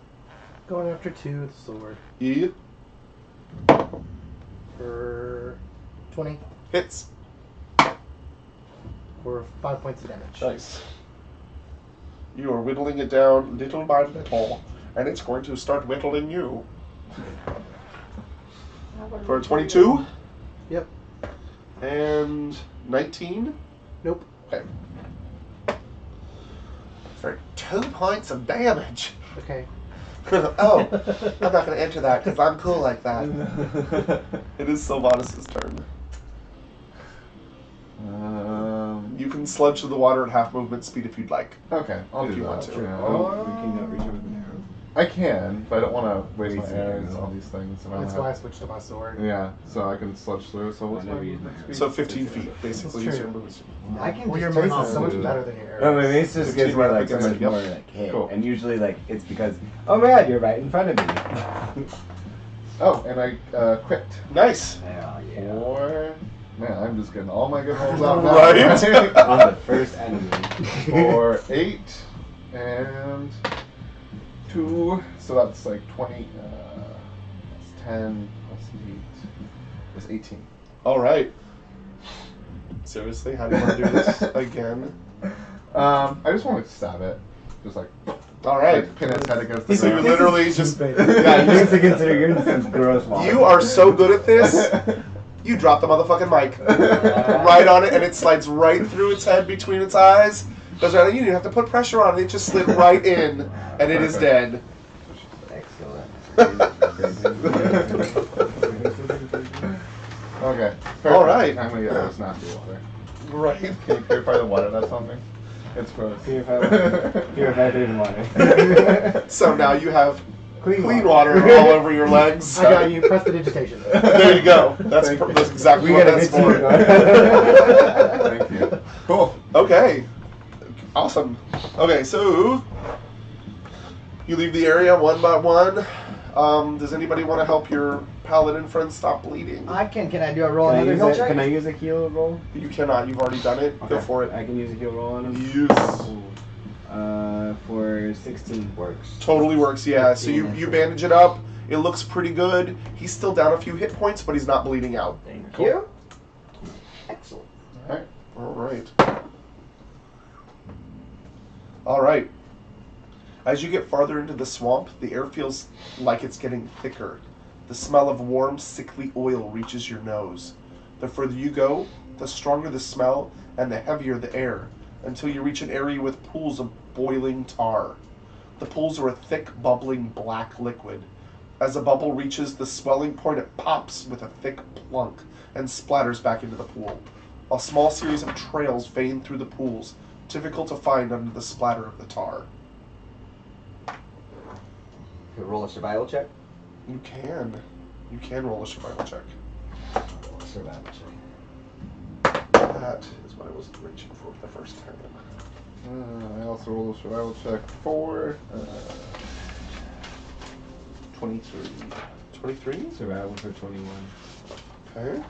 Going after 2 with the sword. E For 20. hits. For 5 points of damage. Nice. You are whittling it down little by little, and it's going to start whittling you. For a 22 Yep. and 19. Nope. Okay. For 2 points of damage. Okay. Oh, I'm not going to enter that because I'm cool like that. It is Sylvanas' turn. You can sludge through the water at half movement speed if you'd like. Okay, I'll If do you that. want to. Yeah. Oh, we can reach over with an arrow. I can, but I don't want to waste my Waste arrows arrows. and all these things. And I That's don't why I have- switched to my sword. Yeah, so I can sludge through. So what's my Whenever you movement do. speed? So 15 feet, basically, That's is your true. movement speed. I can Well, your just turn mace off is so much the- better than your arrows. No, my mace just gives me right like up so against much it, yep. more like hit, Cool. and usually like it's because oh my god, you're right in front of me. Oh, and I crit. Nice. Yeah, yeah. For man, I'm just getting all my good rolls out now. Right. On the first enemy. For 8 and 2, so that's like 20. That's 10 plus 8. That's 18. All right. Seriously, how do you want to do this again? I just want to stab it, just like All right. like pin its head against the So you ground. literally just Yeah, you need to consider you're in some gross water. you are so good at this. You drop the motherfucking mic right on it, and it slides right through its head between its eyes. Goes right. You didn't have to put pressure on it. It just slid right in, and it is dead. Excellent. Okay. Perfect. All right. I'm gonna get those nasty water. Right. Can you purify the water? That's something. It's gross. Purify drinking water. So now you have Clean clean water. water all over your legs. I got you. Press the digitation. There you go. That's Thank you. that's exactly We what got a that's good for. team. Thank you. Cool. Okay. Awesome. Okay, so you leave the area one by one. Does anybody want to help your paladin friend stop bleeding? I can. Can I do a roll Can I another use heal it? check? Can I use a heal roll? You cannot. You've already done it. Go Okay. for it. I can use a heal roll on him. Use. For 16 Works. Totally works. Yeah. So 15 you bandage it up. It looks pretty good. He's still down a few hit points, but he's not bleeding out. Thank Cool. you. Excellent. Alright. All right. All right. As you get farther into the swamp, the air feels like it's getting thicker. The smell of warm, sickly oil reaches your nose. The further you go, the stronger the smell and the heavier the air, until you reach an area with pools of boiling tar. The pools are a thick, bubbling black liquid. As a bubble reaches the swelling point, it pops with a thick plunk and splatters back into the pool. A small series of trails vein through the pools, difficult to find under the splatter of the tar. Could roll a survival check. You can. You can roll a survival check. Roll a survival check. That is what I was reaching for the first time. I also rolled a survival check for 23. 23? Survival for 21. Okay.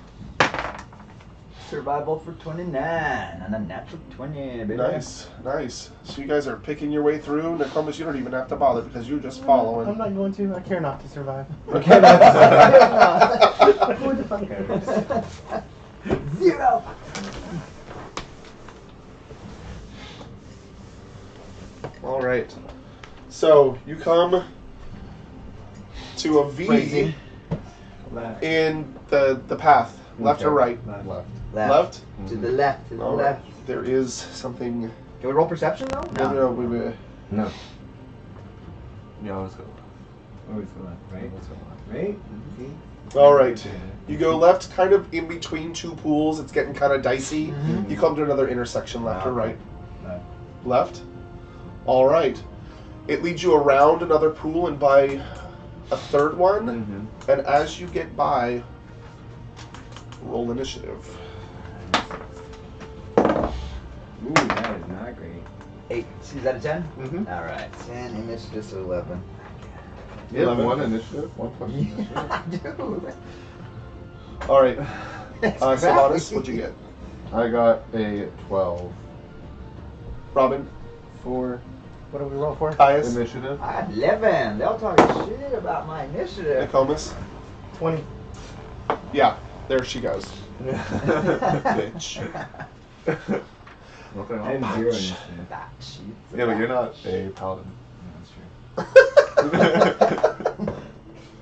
Survival for 29 and a natural 20, baby. Nice, nice. So you guys are picking your way through. Nokomis, you don't even have to bother because you're just following. I'm not going to. I care not to survive. Okay, Who the fuck cares? 0. All right. So you come to a V Phrasing. Left. in the path, left or right? Left. Left. To the left, to the All left. right. There is something. Can we roll perception though? No. No. Yeah, always go left. Always go left, right? Always go left. Right? See? All right. You go left, kind of in between two pools. It's getting kind of dicey. Mhm. You come to another intersection, left or right? Left. Left. All right. It leads you around another pool and by a third one. Mm-hmm. And as you get by, roll initiative. Ooh, that is not great. 8. Is that a 10? Mm-hmm. Alright. 10 and it's just 11. You have 1 initiative? 1 plus initiative? I do. All right. That's Sylvanas, crappy. what'd you get? I got a 12. Robin? 4. What do we roll for? Caius? Initiative? I had 11. They'll talk shit about my initiative. Nokomis? 20. Yeah, there she goes. Bitch. Okay. I have 0 initiative. That shit. Yeah, but you're not a paladin.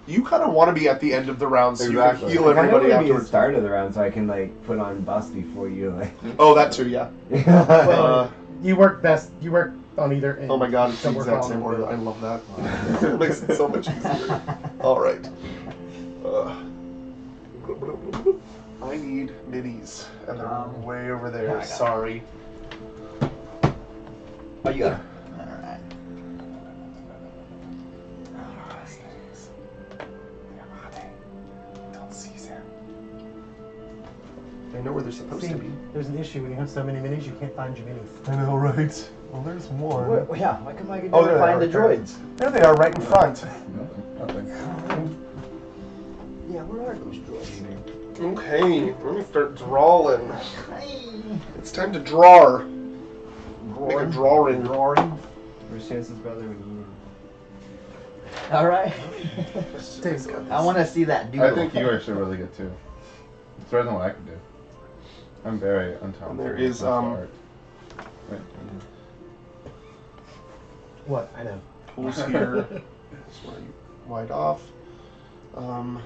You kind of want to be at the end of the round so Exactly. you can heal I kind of everybody want to be the afterwards. start of the round so I can like put on buffs before you like. Oh, that too, yeah. Well, you work best. You work on either end. Oh my god, it's the So we're exact same following. order. I love that. It makes it so much easier. All right. I need minis, and they're way over yeah, I there. got it. Sorry. Oh, you got it. Alright. I know where they're supposed See, to be. there's an issue when you have so many minis, you can't find your minis. I know, right? Well, there's one. Well, yeah, why come I get Oh, to there they find are, the right there. droids? There they are, right in front. Nothing. Yeah, where are those droids? Okay, let me start drawing. Hey. It's time to draw. Make a drawing. Where's Chance's brother when you need him? Alright. Dave's got this. I want to see that dude. I think you guys should really get 2. It's better than what I can do. I'm very untalented. And there when it is, comes to art. Right. What? I know. Pools here. This one wide off. What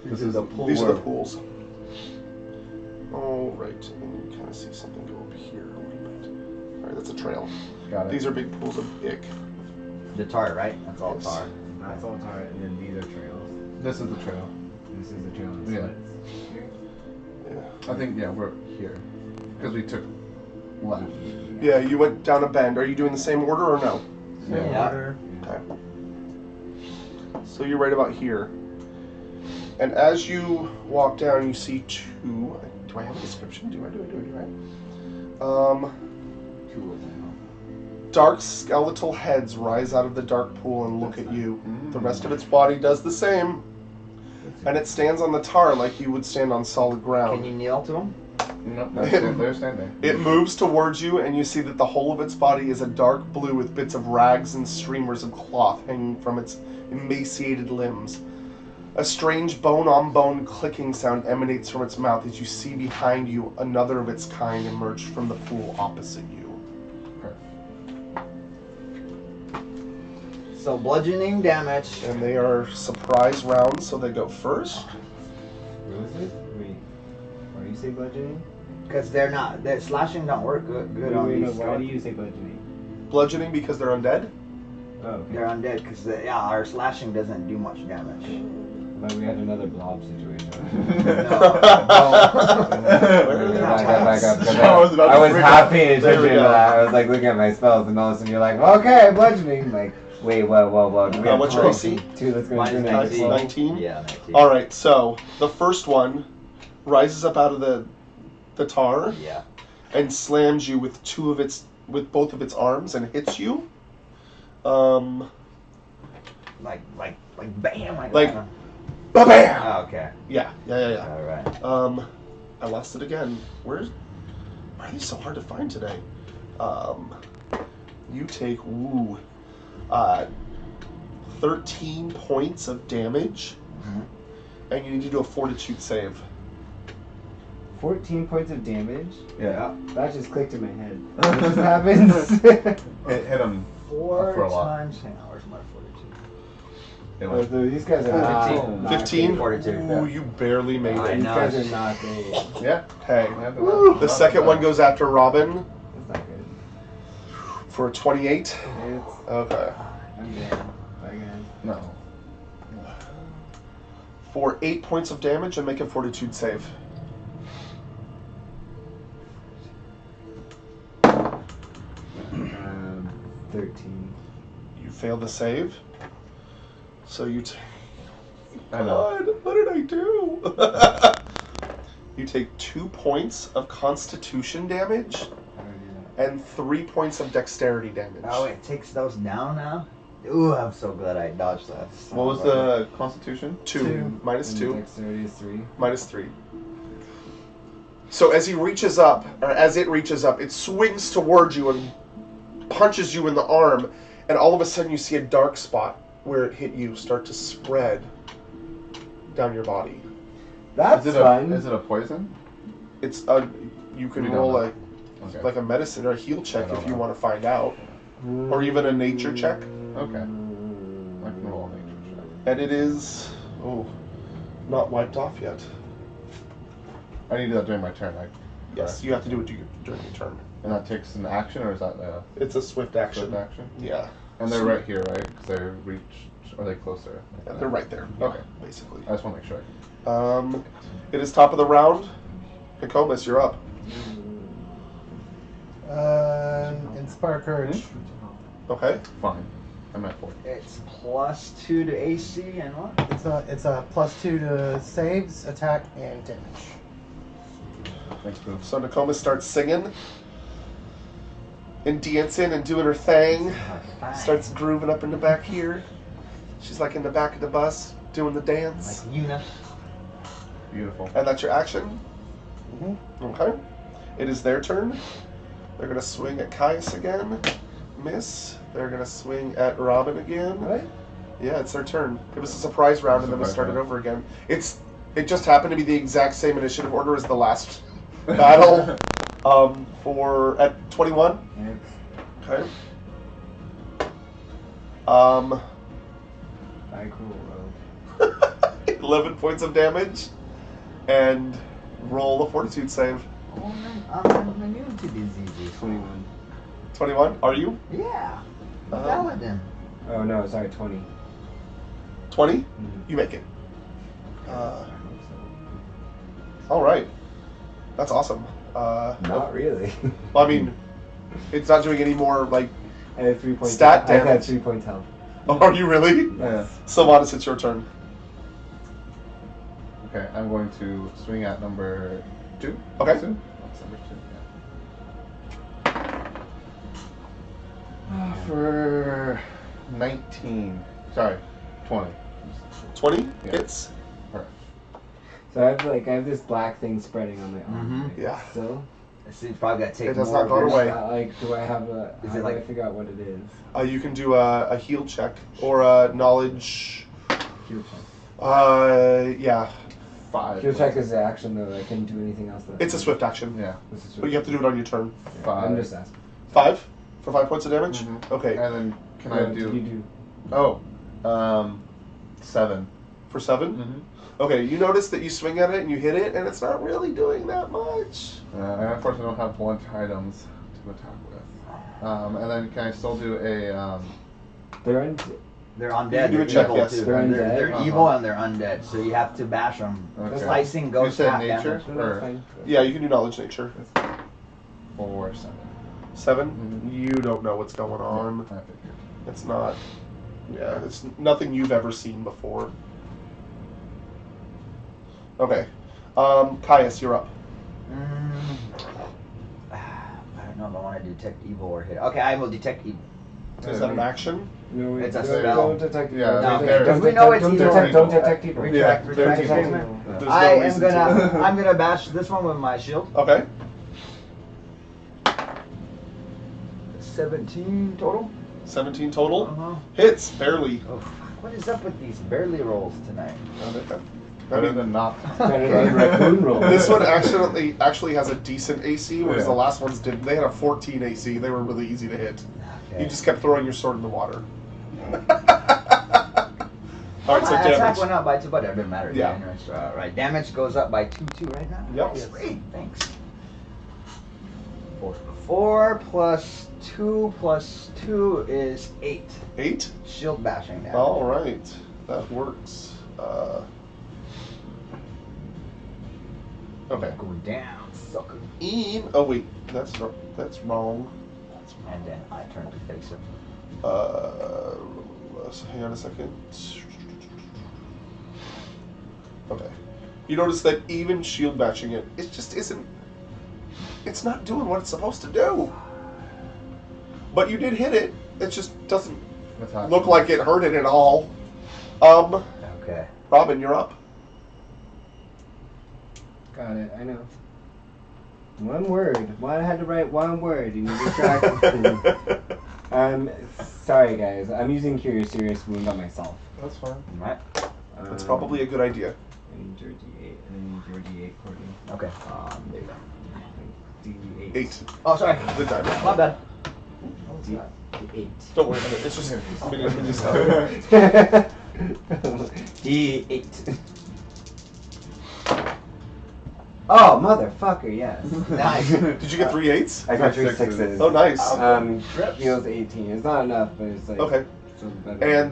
This is a pool. These are the pools. All right, and you kind of see something go up here a little bit. All right, that's a trail. Got it. These are big pools of ick. The tar, right? That's all Yes. tar. That's all tar, and then these are trails. This is the trail. This is the trail that Yeah. splits. Here. Yeah. I think, yeah, we're here. Because we took left. Yeah, you went down a bend. Are you doing the same order or no? Same Yeah. order. Okay. So you're right about here. And as you walk down, you see 2. Do I have a description? Do I? Dark skeletal heads rise out of the dark pool and look at you. The rest of its body does the same. And it stands on the tar like you would stand on solid ground. Can you kneel to him? No, they're standing. It moves towards you, and you see that the whole of its body is a dark blue with bits of rags and streamers of cloth hanging from its emaciated limbs. A strange bone-on-bone clicking sound emanates from its mouth as you see behind you another of its kind emerge from the pool opposite you. So bludgeoning damage. And they are surprise rounds, so they go first. What was it? Wait. Why do you say bludgeoning? Because they're not. Their slashing don't work good on no, these. why do you say bludgeoning? Bludgeoning because they're undead. Oh, okay. They're undead because our slashing doesn't do much damage. I thought we had another blob situation. Back up. 'Cause I was about I to was freak half out. paying There we attention to go. that. I was like looking at my spells, and all of a sudden you're like, okay, bludgeoning. Like, wait, whoa. Do we have What's your AC? 2, let's go Mine's through 19. 19? Yeah, 19. All right, so the first one rises up out of the the tar Yeah. and slams you with both of its arms and hits you. Like bam. Like, that. ba-bam! Oh, okay. Yeah. All right. I lost it again. Why are these so hard to find today? You take 13 points of damage, and you need to do a fortitude save. 14 points of damage? Yeah. That just clicked in my head. What just happens? Hit him. 4 for a lot. times. Hang on, where's my fortitude? It went These guys are not 15? Fortitude. Ooh, you barely made I it. These know. guys are not great. Yeah. Hey. Woo. The second one goes after Robin That's not good. for a 28. It's, Okay. I'm dead. Bye, guys. No. For 8 points of damage and make a fortitude save. Um, 13. You fail the save. So you take... I know. God, what did I do? You take 2 points of constitution damage How do I do that? and 3 points of dexterity damage. Oh, it takes those down now? Ooh, I'm so glad I dodged that. What was the constitution? 2. Minus And 2. Dexterity is 3. Minus 3. So as he reaches up, or as it reaches up, it swings towards you and punches you in the arm, and all of a sudden you see a dark spot where it hit you start to spread down your body. That's Is fun. it a poison? It's a you can We don't roll know. a Okay. like a medicine or a heal check I don't if you know. want to find out, or even a nature check. Okay. I can roll a nature check. And it is not wiped off yet. I need to do that during my turn, right? Yes, Correct. you have to do it during your turn. And that takes an action, or is that a It's a swift action. swift action? Yeah, And they're right here, right? Because they're reach. Are they closer? yeah, they're right there. Okay. Basically. I just want to make sure. It is top of the round. Nicomas, you're up. Inspire courage. Okay. Fine. I'm at 4. It's +2 to AC and what? It's a +2 to saves, attack, and damage. Thanks, Boo. So Nicomas starts singing and dancing and doing her thing. Starts grooving up in the back here. She's like in the back of the bus doing the Like dance. Una. Beautiful. And that's your action. Mm-hmm. Okay. It is their turn. They're gonna swing at Caius again. Miss. They're gonna swing at Robin again. What? Yeah, it's their turn. It was a surprise round, and then we Surprise started round. over again. It just happened to be the exact same initiative order as the last battle. For at 21. It's Okay. I cool, bro. 11 points of damage, and roll a fortitude save. Oh, I'm immune to diseases. 21. 21. Are you? Yeah. Um, Paladin. Oh, no, sorry, 20. 20. Mhm. You make it. I hope All right. That's awesome. so. Not really. Well, I mean, it's not doing any more like. I have 3 points. Stat I had damage. 3 points health. Oh, are you really? Yeah. Sylvanas, it's your turn. Okay, I'm going to swing at number 2. Okay. That's number 2, yeah. For 19. Sorry, 20. 20 Yeah. hits. Perfect. So I have this black thing spreading on my arm. Yeah. Still? So you probably got to take It does more not go of away. your- Like, do I have a? Is How it do I like- figure out what it is? You can do a heal check or a knowledge. Heal check. Yeah. 5. Heal check is the action though. I couldn't do anything else. That It's a swift action. Yeah. This is But you have to do it on your turn. Yeah, 5. I'm just asking. 5 for 5 points of damage. Mhm. Okay. And then can What I did do? you do? Oh, 7. For 7. Mm-hmm. Okay. You notice that you swing at it and you hit it, and it's not really doing that much. I unfortunately don't have blunt items to attack with. And then can I still do a? They're in. They're You undead. can do They're a check, evil yes. too. They're They're undead? evil Uh-huh. and they're undead. So you have to bash them. Okay. Slicing You goes said half nature? damage. No, no, Or- it's fine. Yeah, you can do knowledge nature. For 7. 7. Mhm. You don't know what's going on. I figured. It's not. Yeah, it's nothing you've ever seen before. Okay. Caius, you're up. detect evil or hit. Okay, I will detect evil. Is that an action? No, It's a don't- spell. Don't detect Yeah, evil. no, there- Don't we know it's don't evil. detect. Don't detect evil. Retract, Yeah, retract there's statement. evil. There's no I am reason to. I'm gonna bash this one with my shield. Okay. 17 total. 17 total. Uh-huh. Hits barely. Oh, fuck. What is up with these barely rolls tonight? Better than not. Better than raccoon roll. This one actually has a decent AC, whereas Yeah. the last ones didn't. They had a 14 AC. They were really easy to hit. Okay. You just kept throwing your sword in the water. Oh, Alright, so my attack damage. went up by 2, but it didn't matter. Yeah. Damage, right, damage goes up by 2 right now. Yep. Sweet, thanks. 4 plus 2 plus 2 is 8. 8? Shield bashing damage. Alright. That works. Okay. Go down, sucker. Oh wait, that's wrong. And then I turn to face him. So hang on a second. Okay. You notice that even shield bashing it just isn't. It's not doing what it's supposed to do. But you did hit it. It just doesn't look like it hurt it at all. Okay. Robin, you're up. Got it. I know. One word. Why I had to write one word and you distracted me. Sorry guys. I'm using Curious Serious Wound on myself. That's fine. Right. That's probably a good idea. I need your D8. I need your D8, Courtney. Okay. There you go. D8. 8. Oh, sorry. Good time. My bad. D8. Don't worry about it. It's just mini stuff. D8. Oh, motherfucker, yes. Nice. Did you get 3 8s? I got 3 Sixes. 6s. Oh, nice. Heals 18. It's not enough, but it's like. Okay. So better. And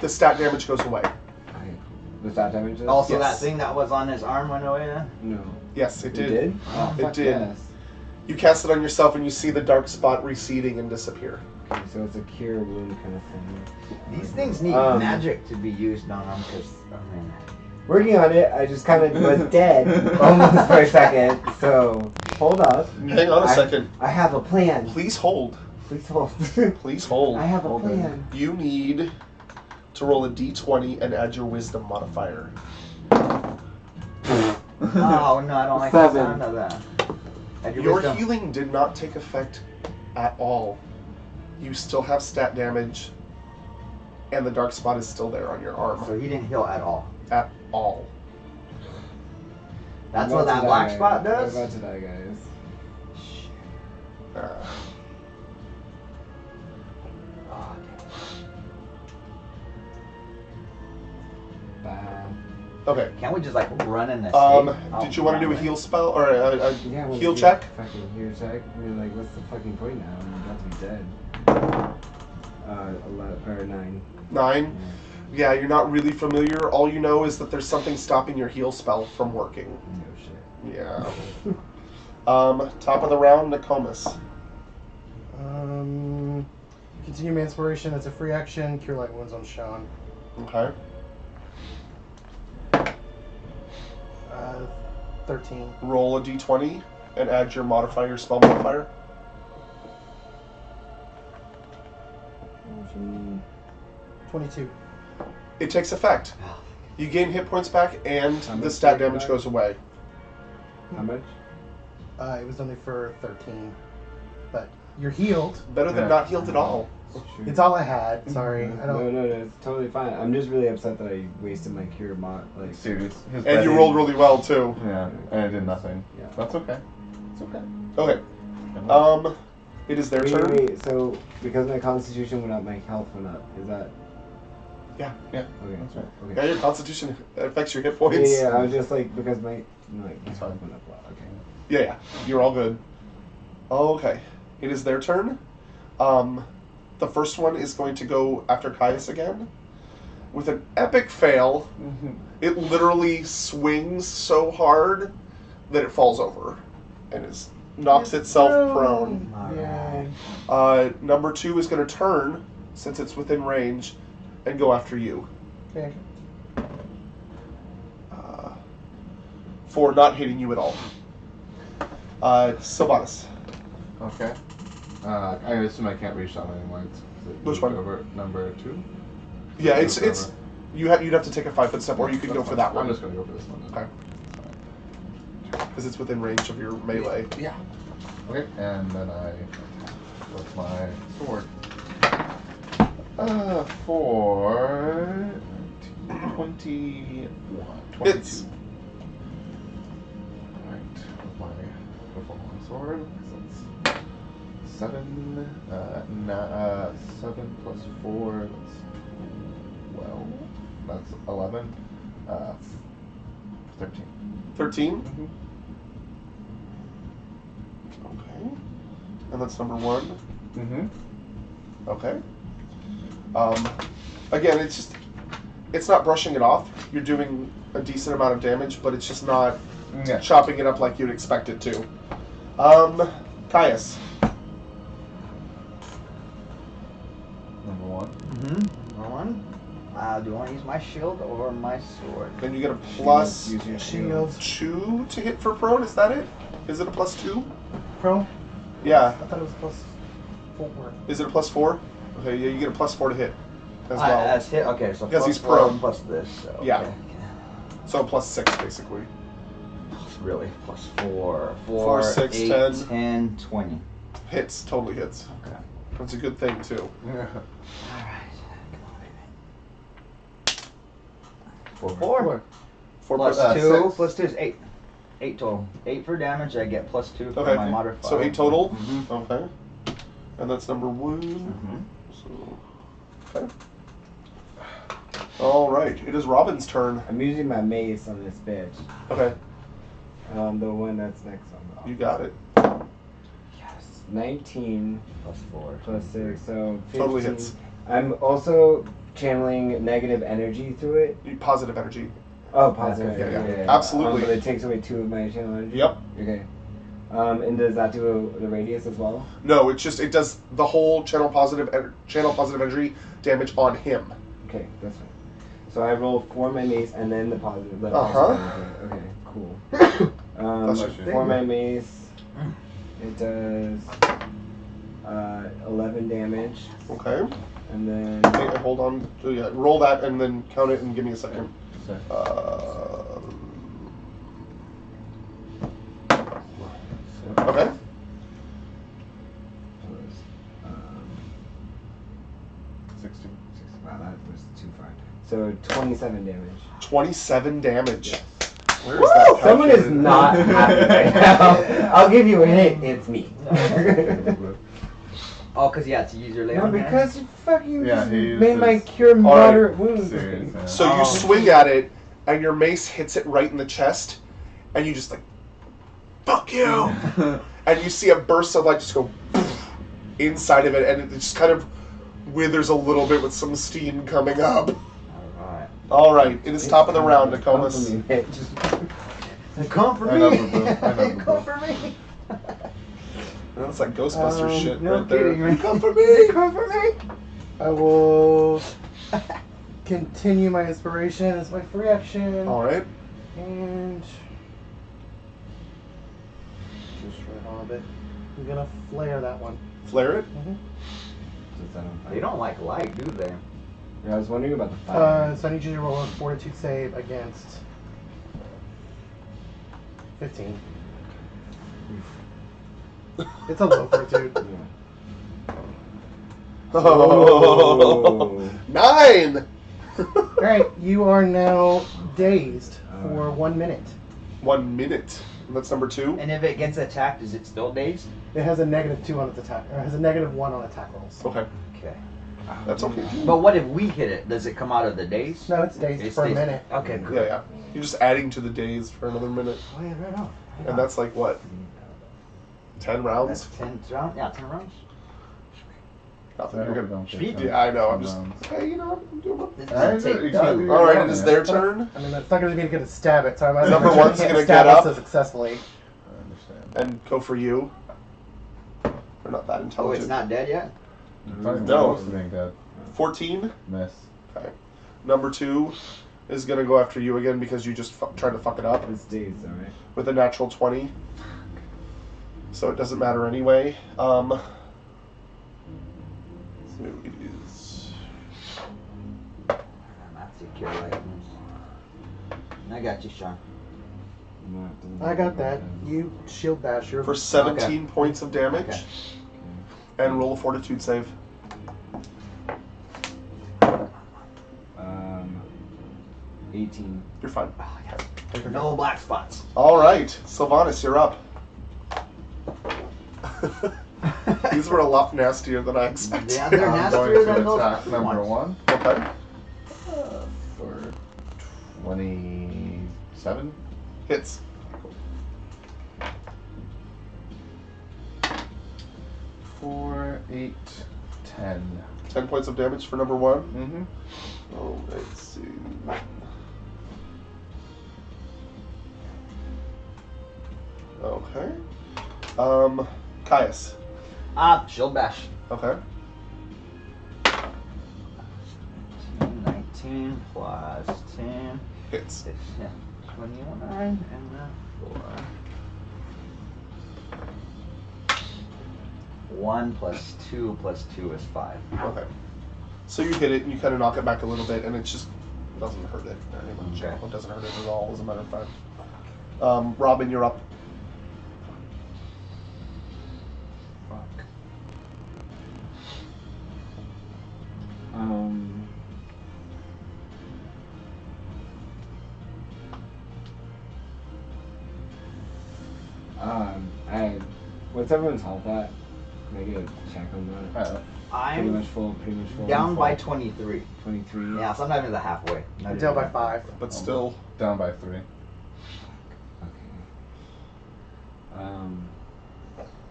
the stat damage goes away. The stat damage is? Also, Yes. that thing that was on his arm went away then? No. Yes, it You did. did? Oh, It fuck did. yes. You cast it on yourself and you see the dark spot receding and disappear. Okay, so it's a cure wound kind of thing. These things need magic to be used on them because, I mean, Working on it, I just kind of was dead almost for a second, so hold up. Hang on a second. I have a plan. Please hold. Please hold. Please hold. I have a plan. You need to roll a d20 and add your wisdom modifier. oh no, I don't like 7. the sound of that. Add Your wisdom. healing did not take effect at all. You still have stat damage, and the dark spot is still there on your arm. So he didn't heal at all. At all. That's I'm what about that to black die. spot does? I'm about to die, guys. Oh, Bad. Okay. can't we just like run in the Oh, Did you want to do a heal spell or a Yeah, we'll heal do check? Fucking heal check. I mean, like, what's the fucking point now? I'm about to be dead. 11 or 9. 9. Yeah, you're not really familiar. All you know is that there's something stopping your heal spell from working. No shit. Yeah. Top of the round, Nokomis. Continue my inspiration. That's a free action. Cure light wounds on Sean. Okay. 13. Roll a d20 and add your modifier, spell modifier. 22. It takes effect. You gain hit points back and How the much stat did you damage back? goes away. How much? It was only for 13. But you're healed. Better than Yeah. not healed at all. It's all I had. Sorry. I don't. No, it's totally fine. I'm just really upset that I wasted my cure mod. Like, Serious. His And you buddy- rolled really well too. Yeah, and it did nothing. Yeah. That's okay. It's okay. Okay. It is their turn. Wait, so because my constitution went up, my health went up. Is that Yeah. Yeah, okay? that's right. Okay. Yeah, your constitution affects your hit Yeah, points. yeah, I was just like because my my That's health fine. went up a lot. Okay. Yeah, you're all good. Okay, it is their turn. The first one is going to go after Caius again. With an epic fail, it literally swings so hard that it falls over and knocks itself prone. Yeah. Number 2 is going to turn, since it's within range, and go after you. Okay. For not hitting you at all. Sylvanas. Okay. I assume I can't reach that one anymore. Which one? Over number 2. Yeah, it's you'd have to take a 5-foot step, or you could go for that one. I'm just gonna go for this one. Okay. Because it's within range of your melee. Yeah. Okay, and then I with my sword. For 21. 22. Hits. Alright, with my sword. So that's 7. 7 plus 4. That's 12. That's 11. 13. 13. Mm-hmm. Okay. And that's number 1. Mm-hmm. Okay. Again, it's not brushing it off. You're doing a decent amount of damage, but it's just not chopping it up like you'd expect it to. Caius. Number 1. Mm-hmm. Number 1. Do you want to use my shield or my sword? Then you get a plus Use your Shield. 2 to hit for prone. Is that it? Is it a plus 2? Pro? Yeah. I thought it was plus 4. Is it a plus 4? Okay, yeah, you get a plus 4 to hit as well. As hit? Okay, so Because plus he's 4 prone. plus this. So, Yeah. okay. So plus 6, basically. Really? Plus 4. 4, 6, 8, 10. 10, 20. Hits, totally hits. Okay. That's a good thing, too. Yeah. Alright. Come on, baby. 4. 4 Plus plus 2. 6. Plus 2 is 8. 8 total. 8 for damage. I get plus 2 for Okay. my modifier. So 8 total? Mm-hmm. Okay. And that's number 1. Mm-hmm. So, okay. Alright, it is Robin's turn. I'm using my mace on this bitch. Okay, The one that's next on the you got it. Yes. 19 Plus 4. plus 6, so 15. Totally hits. I'm also channeling negative energy through it. Positive energy. Oh, positive. Yeah, yeah. Okay. Absolutely. But it takes away 2 of my channel energy? Yep. Okay. And does that do the radius as well? No, it does the whole channel positive energy damage on him. Okay, that's fine. So I roll for my mace and then the positive. Uh-huh. Energy. Okay, cool. That's your For my mace, it does 11 damage, Okay. and then Okay, hold on. Oh, yeah, roll that and then count it and give me a second. Okay. plus, 16. wow, that was too far. So 27 damage. 27 damage. Yes. Where is that? Someone is calculated? not happy right now. I'll give you a hint. It's me. Oh, because you had to use your layer. No, because you fucking Yeah, just he used made my his- cure Alright. moderate wounds. Serious, yeah. So you Oh. swing at it, and your mace hits it right in the chest, and you just like, fuck you! And you see a burst of light just go inside of it, and it just kind of withers a little bit with some steam coming up. Alright. Alright, it is top of the round, Nokomis. Come for I me! know, boo-boo. I know, boo-boo. Come for me! That's like Ghostbusters shit no right there. kidding, man. Come for me! Come for me! I will continue my inspiration as my free action. Alright. And just right on it. I'm gonna flare that one. Flare it. They don't like light, do they? Yeah, I was wondering about the fire. So I need you to roll a fortitude save against 15. It's a low fortitude. Oh. 9! Alright, you are now dazed for 1 minute. 1 minute. That's number 2. And if it gets attacked, is it still dazed? It has a -2 on its attack, or it has a -1 on attack rolls. Okay. Okay. That's okay. But what if we hit it? Does it come out of the daze? No, it's dazed It for a stays- minute. Okay, cool. Yeah, yeah. You're just adding to the days for another minute. Oh, yeah, right on. And that's like what? 10 rounds? That's 10 rounds? Yeah, 10 rounds. Nothing. I You're hope good. don't take Speed? them. Yeah, I know. I'm just. Rounds. Hey, you know, I'm doing my. This I doesn't know, take you Doug. can't- All right, it is their turn, I mean, that's not going to be good to stab it, so I might as Number well one's can't gonna stab get it up. so successfully. I understand. and go for you. They're not that Oh, intelligent. it's not dead yet? Probably No. close to being dead. 14. Miss. Okay. Number 2 is gonna go after you again because you just tried to fuck it up It's dazed, alright. with a natural 20. So it doesn't matter anyway. So it is. That's secure lightning. I got you, Sean. I got that. You shield bash. You're For 17 points of damage. Okay. And roll a fortitude save. 18. You're fine. No black spots. Alright, Sylvanas, you're up. These were a lot nastier than I expected. Yeah, they're I'm nastier going than to those attack number ones. 1 Okay. for 27. Hits. Four, 8, 10. 10 points of damage for number 1. Mm-hmm. Oh, let's see. Okay. Caius. Shield bash. Okay. 19 plus 10. Hits. Yeah, 29 and then 4. 1 plus 2 plus 2 is 5. Okay. So you hit it and you kind of knock it back a little bit, and it just doesn't hurt it very much. Okay. It doesn't hurt it at all, as a matter of fact. Robin, you're up. Fuck. What's everyone's health at? Can I get a check on that? Pretty I'm much full. down by 23. 23. Yeah, so I'm not even the halfway. I'm down by 5. But still. Down by 3. Okay.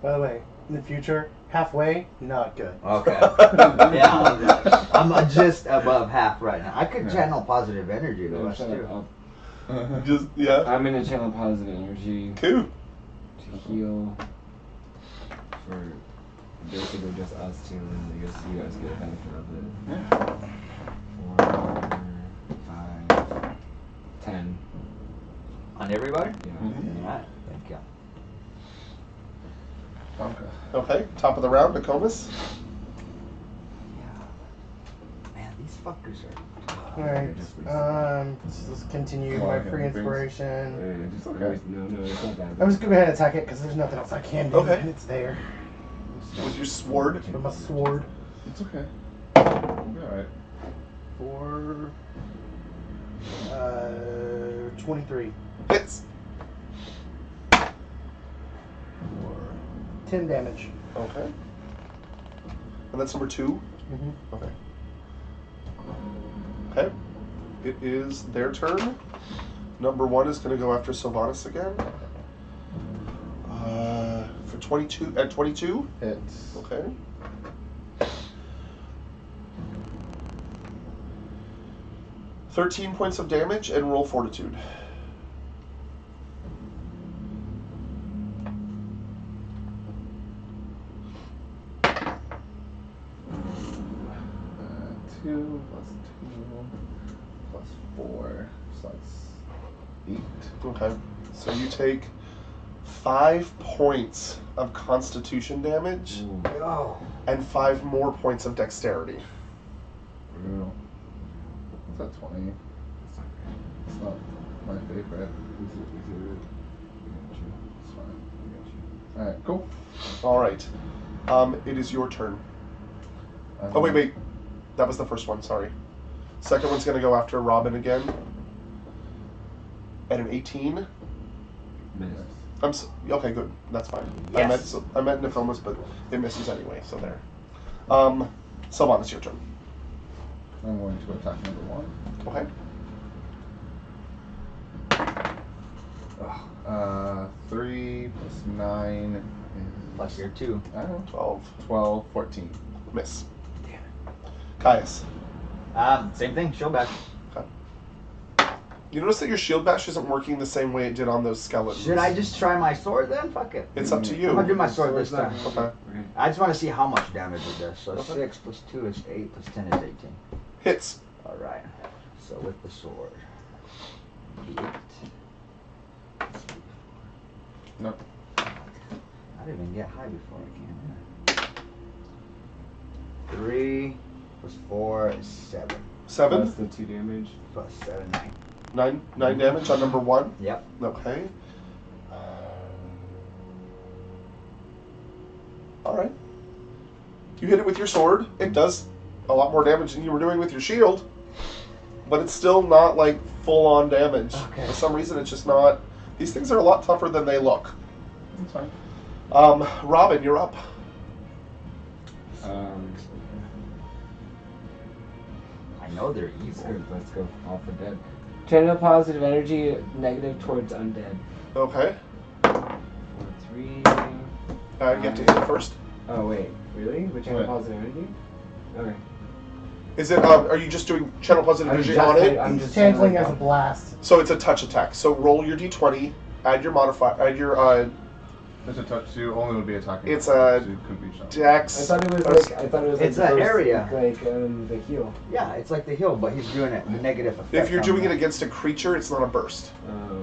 By the way, in the future, halfway, not good. Okay. Yeah, I'm just above half right now. I could channel positive energy to us too. Just, yeah. I'm gonna channel positive energy Cool. to heal for basically just us two, and I guess you guys get a benefit of it. Yeah. 4, 5, 10. On everybody? Yeah. Alright, thank you. Okay. Okay, top of the round, Nokomis. Yeah. Man, these fuckers are. Alright, let's continue Come on, my get free the things. inspiration. Just Okay. No, it's not bad. I'm just gonna go ahead and attack it because there's nothing else I can do. Okay. And it's there. With your sword. With my sword. It's okay. You'll be alright. 4, 23. Hits. 10 damage. Okay. And that's number 2. Mm-hmm. Okay. Okay. It is their turn. Number 1 is going to go after Sylvanas again. For 22. At 22? Hits. Okay. $13 points of damage and roll fortitude. Two plus 4, so that's 8. Okay. So you take 5 points of constitution damage Oh. and 5 more points of dexterity. Real. What's that 20? It's not my favorite. It's fine. Alright, cool. Alright. It is your turn. Oh, wait. That was the first one, sorry. Second one's going to go after Robin again. At an 18. Miss. Okay, good. That's fine. Yes. I meant Nokomis, but it misses anyway, so there. Sylvan, it's your turn. I'm going to attack number 1. 3 plus 9 is... Plus your 2. I don't know. 12. 12, 14. Miss. Caius. Same thing, shield bash. You notice that your shield bash isn't working the same way it did on those skeletons. Should I just try my sword then? Fuck it. It's up to I'm gonna do you. my sword this time. Okay. I just want to see how much damage it does. So Okay. 6 plus 2 is 8 plus 10 is 18. Hits. Alright. So with the sword. 8. Nope. Not didn't get high before I came in. 3 plus 4 is 7. 7. Plus the 2 damage. Plus 7, 9. 9 damage on number 1. Yep. Okay. Alright. You hit it with your sword. It does a lot more damage than you were doing with your shield. But it's still not like full on damage. Okay. For some reason it's just not. These things are a lot tougher than they look. That's fine. Robin, you're up. I know they're Let's evil. go, let's go all for dead. Channel positive energy, negative towards undead. Okay. 4, 3. You have to hit it first. Oh wait, really? With channel Wait. positive energy? Okay. Is it? Are you just doing channel positive energy on it? I'm He's just channeling channeling as a blast. So it's a touch attack. So roll your d20, add your modifier, add your It's a touch too. Only would be attacking. It's so a it could be shot. dex. I thought it was or like It's the an burst, area. like the heal. Yeah, it's like the heal, but he's doing it. The negative effect. If you're on doing it the- against a creature, it's not a burst.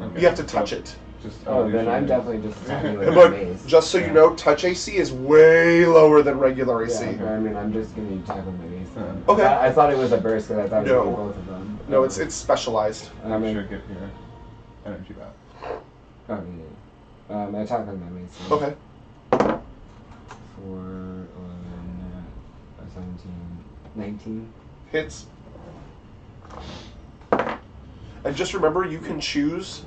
Okay. You have to touch it. Just, Oh, then usually- I'm definitely just attacking with my But mace. just so you know, touch AC is way lower than regular AC. Yeah, I mean, I'm just gonna attack with my mace. Then. Okay. I thought it was a burst because I thought it No. was gonna be both of them. No, it's specialized. I'm mean, sure get your energy back. Oh, yeah. I attack with my mace. Then. Okay. 4, 11, 17, 19. Hits. And just remember, you can choose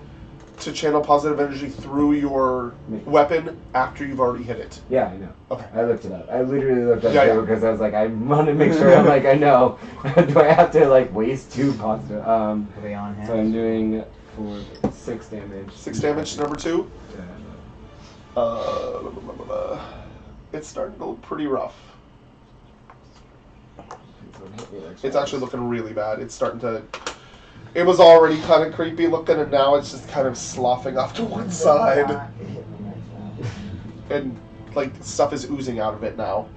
to channel positive energy through your weapon after you've already hit it. Yeah, I know. Okay. I looked it up. I literally looked up Yeah, yeah. because I was like, I want to make sure. I'm like, I know. Do I have to like waste 2 positive? Lay on hands. So I'm doing 6 damage. 6 damage to number 2. Yeah. It's starting to look pretty rough. So it hit me like It's actually looking really bad. It's starting to. It was already kind of creepy looking, and now it's just kind of sloughing off to one side. And, like, stuff is oozing out of it now.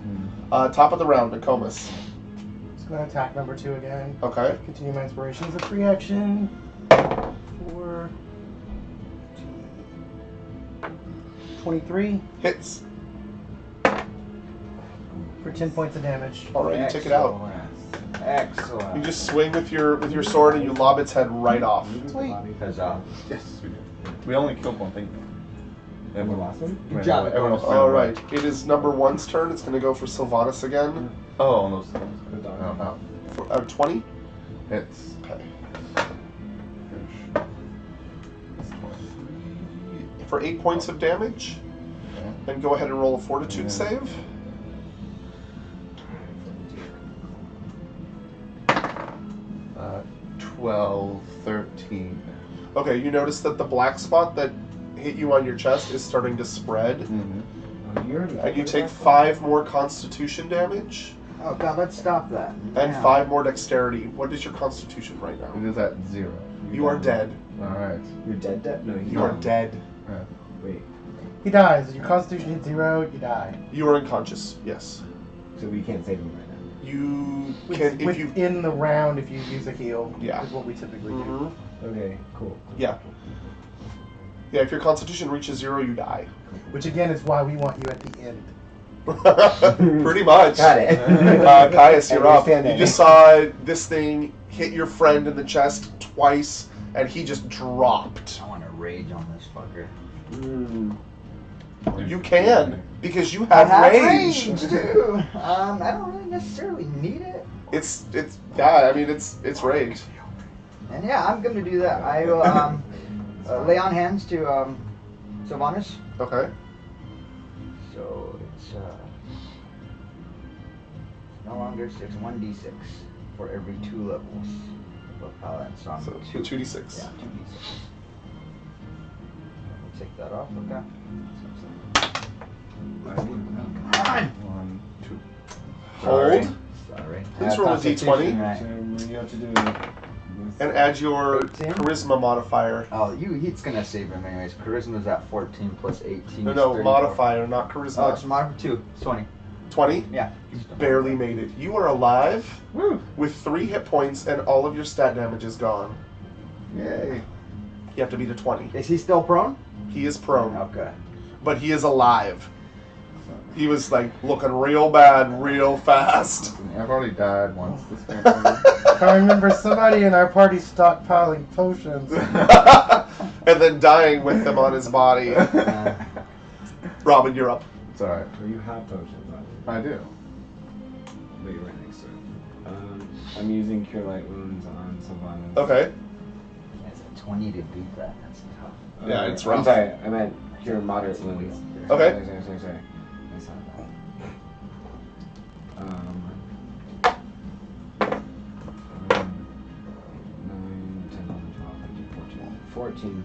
Top of the round, Nokomis. Just gonna attack number 2 again. Okay. Continue my inspiration as a free action. 4, 23 Hits. for 10 points of damage. Alright, you take it out. Excellent. You just swing with your sword and you lob its head right off. Sweet. Huzzah. Yes, we did. We only killed one thing. And the last one? Good job. Everyone else. Alright, it is number 1's turn. It's going to go for Sylvanas again. Oh, and those things. Good dog. Oh, For, 20? hits. Okay. Finish. It's 23. For 8 points of damage. Okay. Then go ahead and roll a fortitude save. 12, 13. Okay, you notice that the black spot that hit you on your chest is starting to spread. Mm-hmm. Oh, you already And you take 5 more constitution damage Oh god, let's stop that. and Damn. 5 more dexterity. What is your constitution right It now? is at 0. You are dead. Alright. You're dead? No, You are dead. Wait. He dies. Your constitution hits 0, you die. You are unconscious, yes. So we can't save him right now. You can, if you... Within the round, if you use a heal, Yeah. is what we typically do. Mhm. Okay, cool. Yeah. Yeah, if your constitution reaches 0, you die. Which again is why we want you at the end. Pretty much. Got it. Caius, you're up. You Understanding. just saw this thing hit your friend in the chest twice, and he just dropped. I want to rage on this fucker. You can, because you I have have rage. rage too. I don't really necessarily need it. It's yeah. I mean, it's rage. And yeah, I'm gonna do that. I will lay on hands to Sylvanas. Okay. So it's no longer 6, 1d6 for every 2 levels of paladin. So I'm So 2d6. Yeah, 2d6. We'll take that off. Okay. Come on. 1, 2. Hold Sorry. Please roll a Constitution, d20. right. So what you have to do and add your 18? charisma modifier. Oh, he's gonna save him anyways. Charisma's at 14 plus 18. No, is no, 34. modifier, not Oh, charisma. it's modifier 2. It's 20. 20. Yeah. Barely made it. You are alive Woo. with 3 hit points, and all of your stat damage is gone. Yay. You have to beat a 20. Is he still prone? He is prone, Okay. but he is alive. He was like looking real bad, real fast. I've already died once this game. I remember somebody in our party stockpiling potions. And then dying with them on his body. Robin, you're up. It's alright. Well, you have potions, right? I do. But you're right next to it. I'm using Cure Light Wounds on Sylvanas. Okay. It's a 20 to beat that. That's tough. Yeah, it's I'm rough. sorry, I meant Cure Moderate Wounds. Okay. Sorry. I saw that. 9, 10, 11, 12, 13, 14.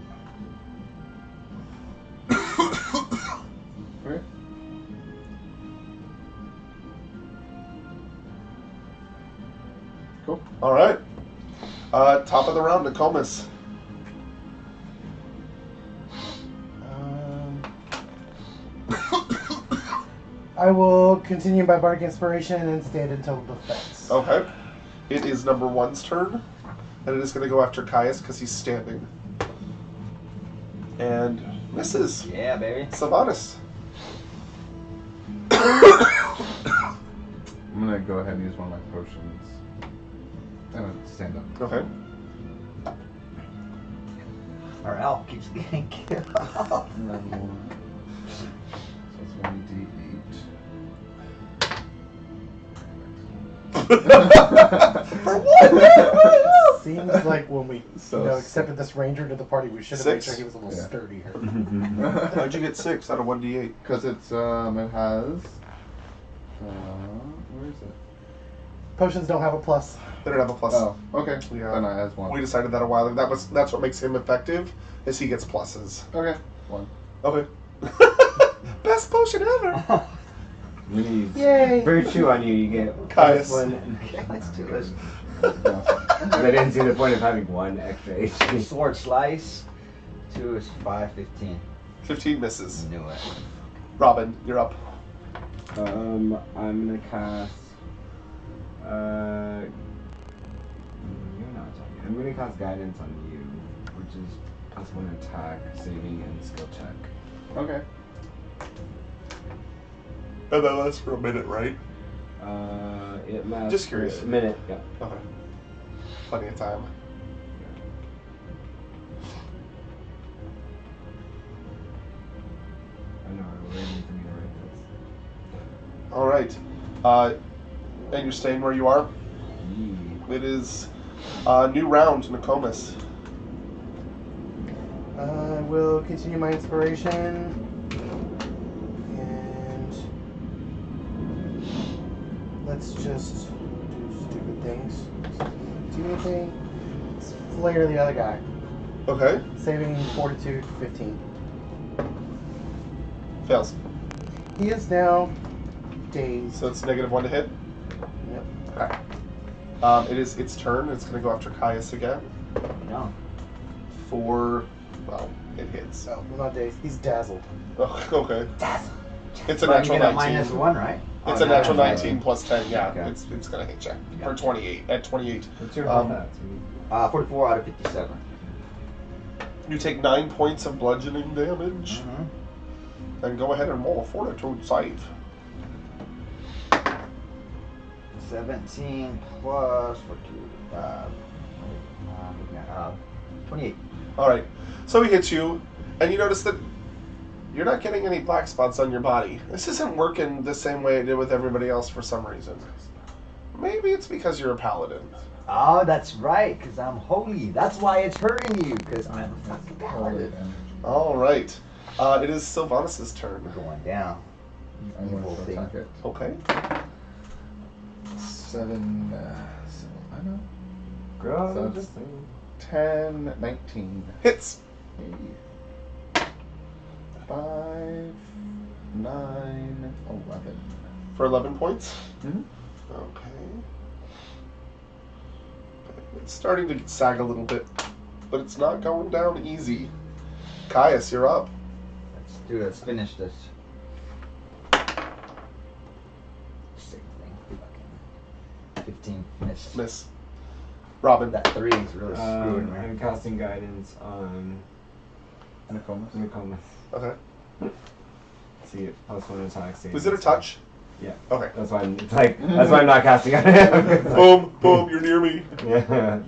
Okay. Cool. All right. Top of the round, Nokomis. I will continue by Bardic Inspiration and stand in total defense. Okay. It is number 1's turn, and it is going to go after Caius because he's standing. And misses. Yeah, baby. Sylvanas. I'm gonna go ahead and use one of my potions. And I'll stand up. Okay. Our elf keeps getting killed. And then more. So it's 1d8. For what? Seems like when we So accepted this ranger to the party, we should have made 6? sure he was a little Yeah. sturdier. How'd you get 6 out of 1d8? Because it's, it has. Where is it? Potions don't have a plus. They don't have a plus. Oh, okay. Yeah. Then I has one. We decided that a while ago. That's what makes him effective, is he gets pluses. Okay. One. Okay. Best potion ever. You need Yay! Virtue on you, you get Caius. +1. Okay, let's do this. I didn't see the point of having 1 extra HP. Sword slice. 2 is 5, 15. 15 misses. Knew it. Robin, you're up. I'm gonna cast. You're not talking. I'm gonna cast Guidance on you, which is +1 attack, saving, and skill check. Okay. And that lasts for a minute, right? It lasts Just curious. for a minute. Yeah. Okay. Plenty of time. I know. I'm waiting for me to write this. All right. And you're staying where you are? Yee. It is a new round, Nokomis. I will continue my inspiration. And let's just do stupid things. Do anything. Let's flare the other guy. Okay. Saving Fortitude 15. Fails. He is now dazed. So it's -1 to hit. Yep. Okay. It is its turn. It's going to go after Caius again. No. For, well, it hits. So, well, not dazed. He's dazzled. Oh, okay. It's a But natural you get a 19. -1, right? It's Oh, a natural no, 19 plus 10. Yeah, Okay. it's going to hit you Yeah. for 28. At 28. What's your Um, health at? 44 out of 57. You take 9 points of bludgeoning damage. Mm-hmm. And go ahead and roll a fortitude save. 17 plus 28. All right. So he hits you, and you notice that you're not getting any black spots on your body. This isn't working the same way it did with everybody else for some reason. Maybe it's because you're a paladin. Oh, that's right, because I'm holy. That's why it's hurting you, because I'm a fucking paladin. All right. It is Sylvanas' turn. We're going down. I'm Evil going to thing. attack it. Okay. 7, I know. Girl, So just 10, 19. Hits. 5, 9, 11. For 11 points. Mm-hmm. Okay. It's starting to sag a little bit, but it's not going down easy. Caius, you're up. Let's do it. Let's finish this. Sick thing. Fucking 15 miss. Miss. Robin. That 3 is really screwing me. I'm casting Guidance on Nokomis. Nokomis. Okay. See it. +1 attack save. Is it a touch? Yeah. Okay. That's why that's why I'm not casting on him. Boom, boom, you're near me. Yeah.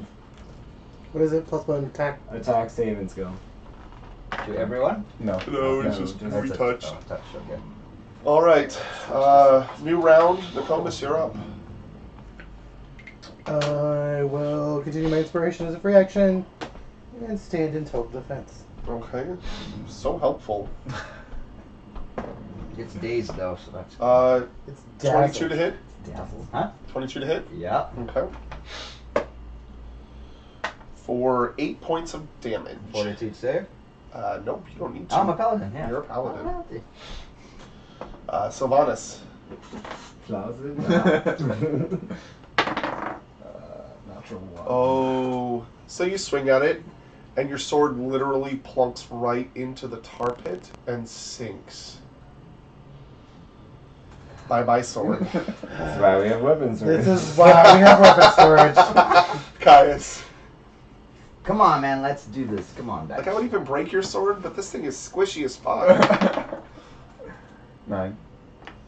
What is it? +1 attack. Attack, save, and skill. To everyone? No. No, it's No, just just- every That's touch. Oh, touch, okay. All right. New round. Nokomis, you're up. I will continue my inspiration as a free action and stand in total defense. Okay. So helpful. It's dazed though, so that's It's 22 to hit. dazzled. Huh? 22 to hit. Yeah. Okay. For 8 points of damage. Fortitude save. Nope, you don't need to. I'm a paladin, yeah. You're a paladin. Oh, Sylvanas. Closet. Natural one. Oh. So you swing at it, and your sword literally plunks right into the tar pit and sinks. Bye-bye, sword. That's why we have weapons. This is why we have weapon storage. Caius. Come on, man, let's do this. Come on, Like, back. I would even break your sword, but this thing is squishy as fuck. 9.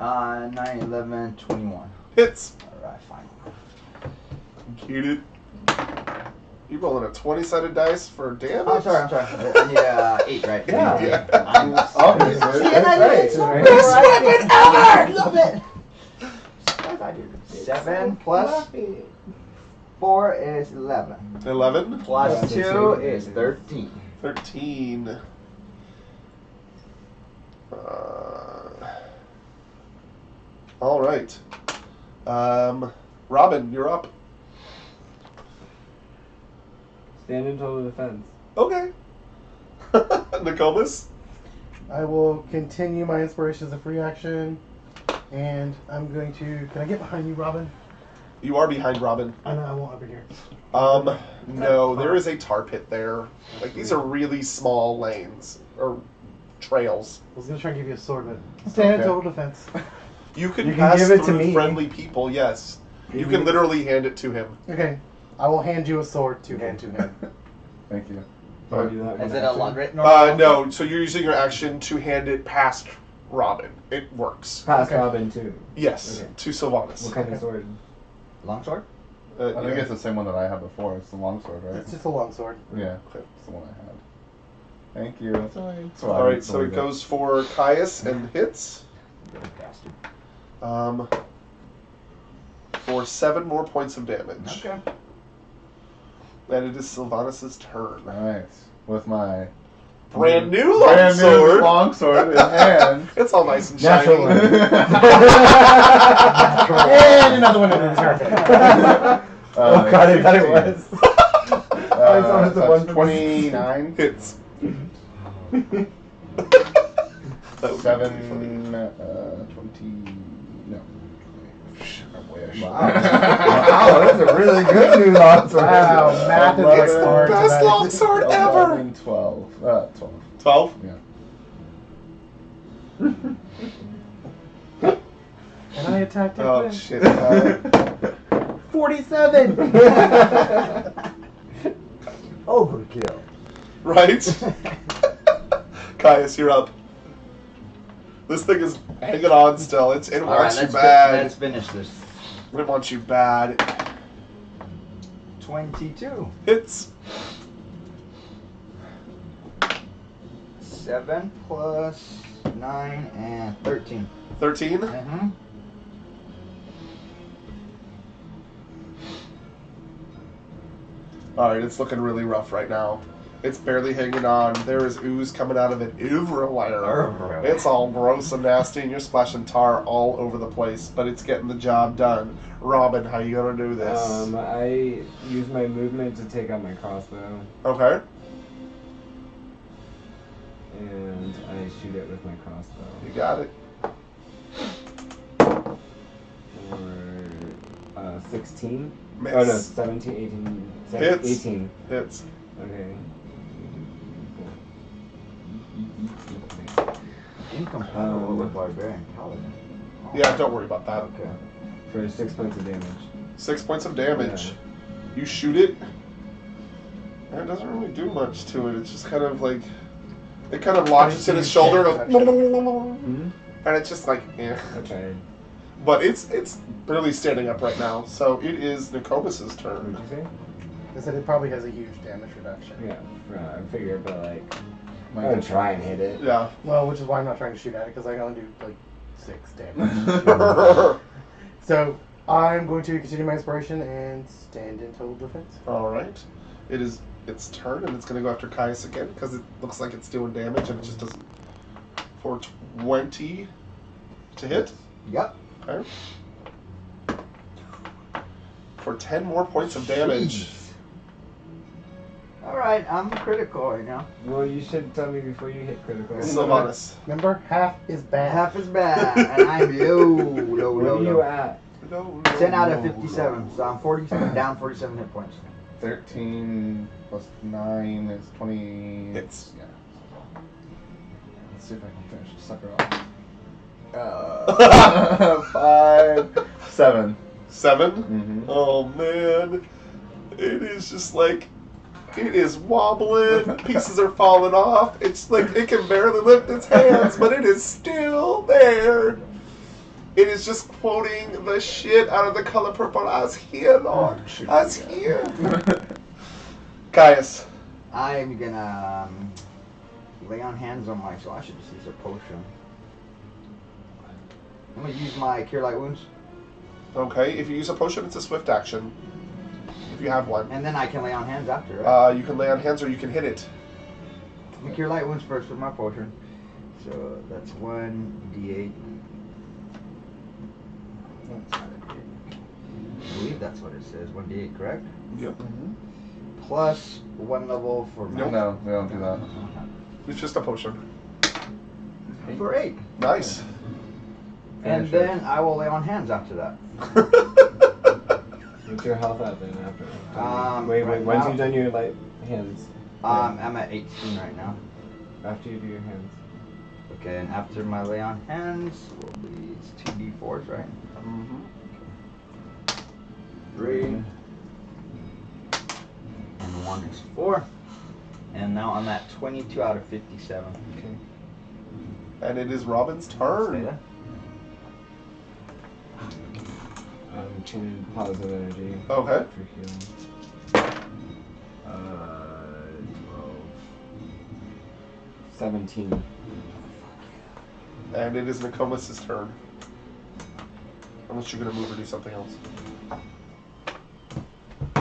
9, 11, 21. Hits. Alright, fine. Get it. You rolling a 20-sided dice for damage? I'm sorry. I need 8, right? Yeah. I'm Obviously. See, and I Right, did so right. best weapon ever! Love it! 7 plus 4 is 11. 11. Plus 2 is 13. 13. All right. Robin, you're up. Stand in total defense. Okay. Nokomis? I will continue my inspiration as a free action, and I'm going to. Can I get behind you, Robin? You are behind Robin. I know I won't up in here. No, there is a tar pit there. Like, these are really small lanes, or trails. I was gonna try and give you a sword, but stand in Okay. total defense. You can You can pass give it to through me. friendly people, yes. You can literally hand it to him. Okay, I will hand you a sword to hand to him. Thank you. Can I do that Is with it a action? long No, so you're using your action to hand it past Robin. It works. Pass Okay. Robin too. Yes, Okay. to Sylvanas. What kind of sword? Longsword? I think Yeah. it's the same one that I had before. It's the longsword, right? It's just a long sword. Yeah, Okay. it's the one I had. Thank you. That's alright. All right, so it goes for Caius and hits Little bastard. for 7 more points of damage. Okay. And it is Sylvanas' turn. Nice. With my Brand new brand new longsword. longsword in hand. It's all nice and shiny. Natural one. And another one under the target. Oh god, I thought it 16. was. I thought it was the That's one from 29. Hits. That would be 7, 20. No. I wish. Wow, that's a really good new longsword. Wow, math is like It's the hard best tonight. longsword ever. 11, 12. 12. 12? Yeah. And I attacked it. Oh, with shit. 47. Overkill. Right? Caius, you're up. This thing is hanging on still. It Alright, wants you let's bad. finish this. It wants you bad. 22. Hits. 7 plus 9 and 13. 13. Mm-hmm. Alright, it's looking really rough right now. It's barely hanging on. There is ooze coming out of it everywhere. It's all gross and nasty, and you're splashing tar all over the place, but it's getting the job done. Robin, how you gonna do this? I use my movement to take out my crossbow, Okay. and I shoot it with my crossbow. You got it. For 16? Miss. Oh no, 17, 18. Hits. 18. Hits. Okay. Incompatible with Barbarian Paladin. Yeah, don't worry about that. Okay. For 6 points of damage. 6 points of damage. Yeah. You shoot it, and it doesn't really do much to it. It's just kind of like It kind of launches in his shoulder, goes, Hmm? and it's just like, eh. Okay. But it's barely standing up right now, so it is Nokomis's turn. What'd you say? I said it probably has a huge damage reduction. Yeah, I figured, but like, My I'm gonna God. try and hit it. Yeah. Well, which is why I'm not trying to shoot at it, because I can only do like 6 damage. So I'm going to continue my inspiration and stand in total defense. All right. It is its turn, and it's going to go after Caius again because it looks like it's doing damage, and it just does for 20 to hit. Yep. Okay. For 10 more points of damage. Alright, I'm critical right now. Well, you should tell me before you hit critical. Sylvanas. Remember, half is bad. Half is bad, and I'm low. Where are you at? No, 10 out of 57, so I'm 47 down 47 hit points. 13 plus 9 is 20. Hits. Yeah. Let's see if I can finish the sucker off. 5, 7. 7? Mm-hmm. Oh man. It is just like, it is wobbling. Pieces are falling off. It's like it can barely lift its hands, but it is still there. It is just quoting the shit out of the color purple. As here, Lord. As here. Caius. I'm gonna lay on hands on my, so I should just use a potion. I'm gonna use my Cure Light Wounds, Okay, if you use a potion, it's a swift action. If you have one. and then I can lay on hands after, right? You can lay on hands or you can hit it. I'm gonna Cure Light Wounds first with my potion. So that's 1d8. I believe that's what it says, 1d8, correct? Yep. Plus 1 level for my... No, we don't do that. It's just a potion. For 8. Nice. And Finish it. then I will lay on hands after that. What's your health at then after? Right Once now- you've done your light hands. I'm at 18 right now. After you do your hands. Okay, and after my lay on hands will be, it's 2d4s, right? Mhm. 3. And 1 is 4. And now I'm at 22 out of 57. Okay. And it is Robin's Stay turn. there. Change positive energy. Okay. For healing. 12. 17. And it is Nokomis' turn. Unless you're going to move or do something else.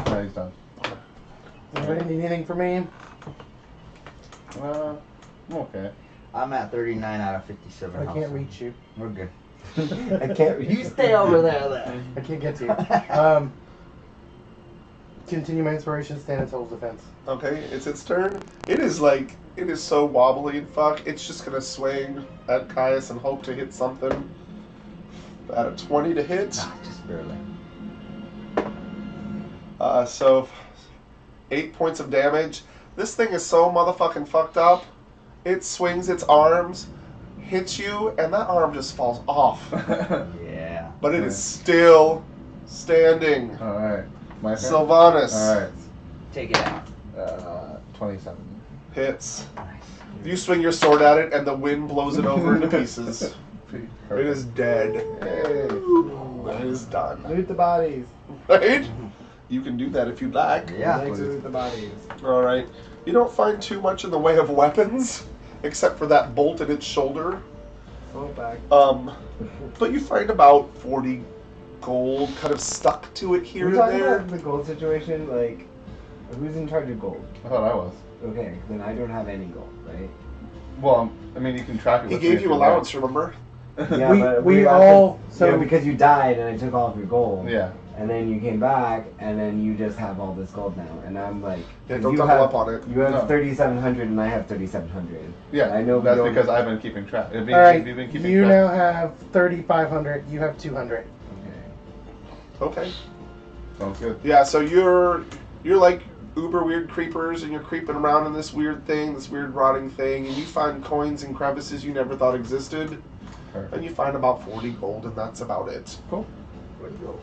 No, he's done. Anybody need anything from me? I'm okay. I'm at 39 out of 57. I can't health. reach you. We're good. I can't read. You stay over there then. I can't get to you. Continue my inspiration, stand in total defense. Okay, it's its turn. It is like, it is so wobbly and fuck. It's just going to swing at Caius and hope to hit something. At a 20 to hit. Nah, just barely. So 8 points of damage. This thing is so motherfucking fucked up. It swings its arms, hits you, and that arm just falls off. Yeah. But it is still standing. Alright. My turn? Sylvanas Alright. Take it out. 27. hits. Nice. You swing your sword at it, and the wind blows it over into pieces. It Perfect. is dead. Hey. It is done. Loot the bodies. Right? You can do that if you'd like. Yeah. I'd like to loot the bodies. All right. You don't find too much in the way of weapons, except for that bolt in its shoulder. Throw it back. But you find about 40 gold kind of stuck to it here We're and talking there. about the gold situation. Like, who's in charge of gold? I thought I was. Okay, then I don't have any gold, right? Well, I mean, you can track it. He with me gave if you you'd allowance, remember? Yeah, We- but we have all- to, so- because you died and I took all of your gold. like. Yeah. And then you came back, and then you just have all this gold now, and I'm like, Yeah, 'cause don't you double have, up on it. You have No. 3,700, and I have 3,700. Yeah. I know we That's don't- because I've been keeping track. If you, All right, if you've been keeping you track. now have 3,500. You have 200. Okay. Okay. Sounds good. Yeah, so you're like uber weird creepers, and you're creeping around in this weird thing, this weird rotting thing, and you find coins and crevices you never thought existed, Perfect. and you find about 40 gold, and that's about it. Good go.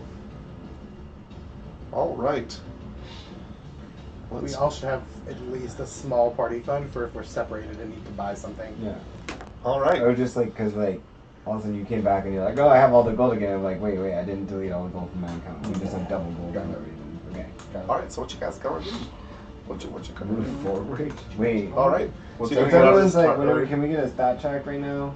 All right. We all should have at least a small party fund for if we're separated and need to buy something. Yeah. All right. Or just like, cause like, all of a sudden you came back and you're like, oh, I have all the gold again. I'm like, wait, I didn't delete all the gold from my account. We just have double gold for no reason. Okay. All right. So what you guys gonna do? What you gonna do? Move forward. Wait. All right. What's So you that? can Everyone's go to like, the whatever. start. Can we get a stat check right now?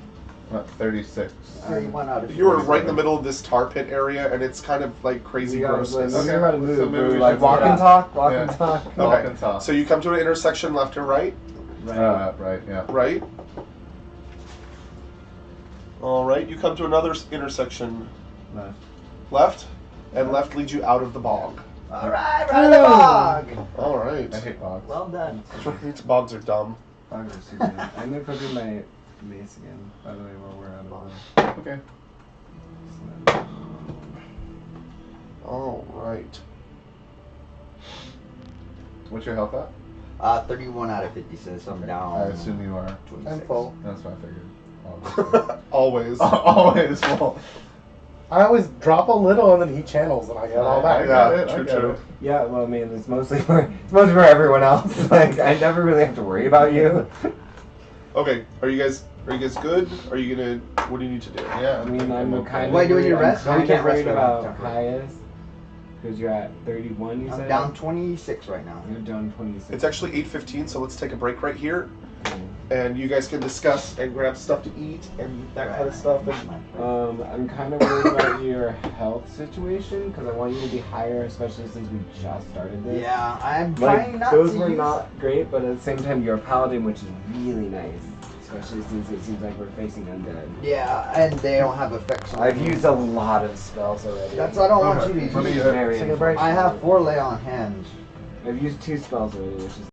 36. 31 out of You were 47. right in the middle of this tar pit area, and it's kind of like crazy We gotta, grossness. like, we're about to move. So maybe We're we like should walk get and up. talk. Walk Yeah. and talk. Walk Okay. and talk. So you come to an intersection, left or right? Right. Right, yeah. Right. All right. You come to another intersection, Left. left, and left leads you out of the bog. All right, right in the bog. All right. I hate bogs. Well done. Bogs are dumb. Fogs are super nice. I'm gonna put in my mace again, by the way, while we're out of Okay. the... All right. What's your health at? 31 out of 50, so I'm down. I assume you are. 26. I'm full. That's what I figured. Always. Always full. I always drop a little and then he channels and I get all I that. got it. True, I got true. it. Yeah, well, I mean, it's mostly for everyone else. Like, I never really have to worry about you. Okay. Are you guys good? Are you gonna? What do you need to do? Yeah, I mean, I'm kind of Why do you worried, rest? I'm No, we kind can't of rest worried right now. about highest, because you're at 31, you I'm said? down 26 right now. You're down 26. It's actually 8:15, so let's take a break right here, Okay. and you guys can discuss and grab stuff to eat and that kind of stuff. And I'm kind of worried about your health situation, because I want you to be higher, especially since we just started this. Yeah, I'm Like, trying not those to were use- not great, but at the same time, you're a paladin, which is really nice. Especially since it seems like we're facing undead. Yeah, and they don't have effects. on I've me. used a lot of spells already. That's I don't want you to Let me use. use it. Very Take a break. I have 4 lay on hands. I've used 2 spells already, which is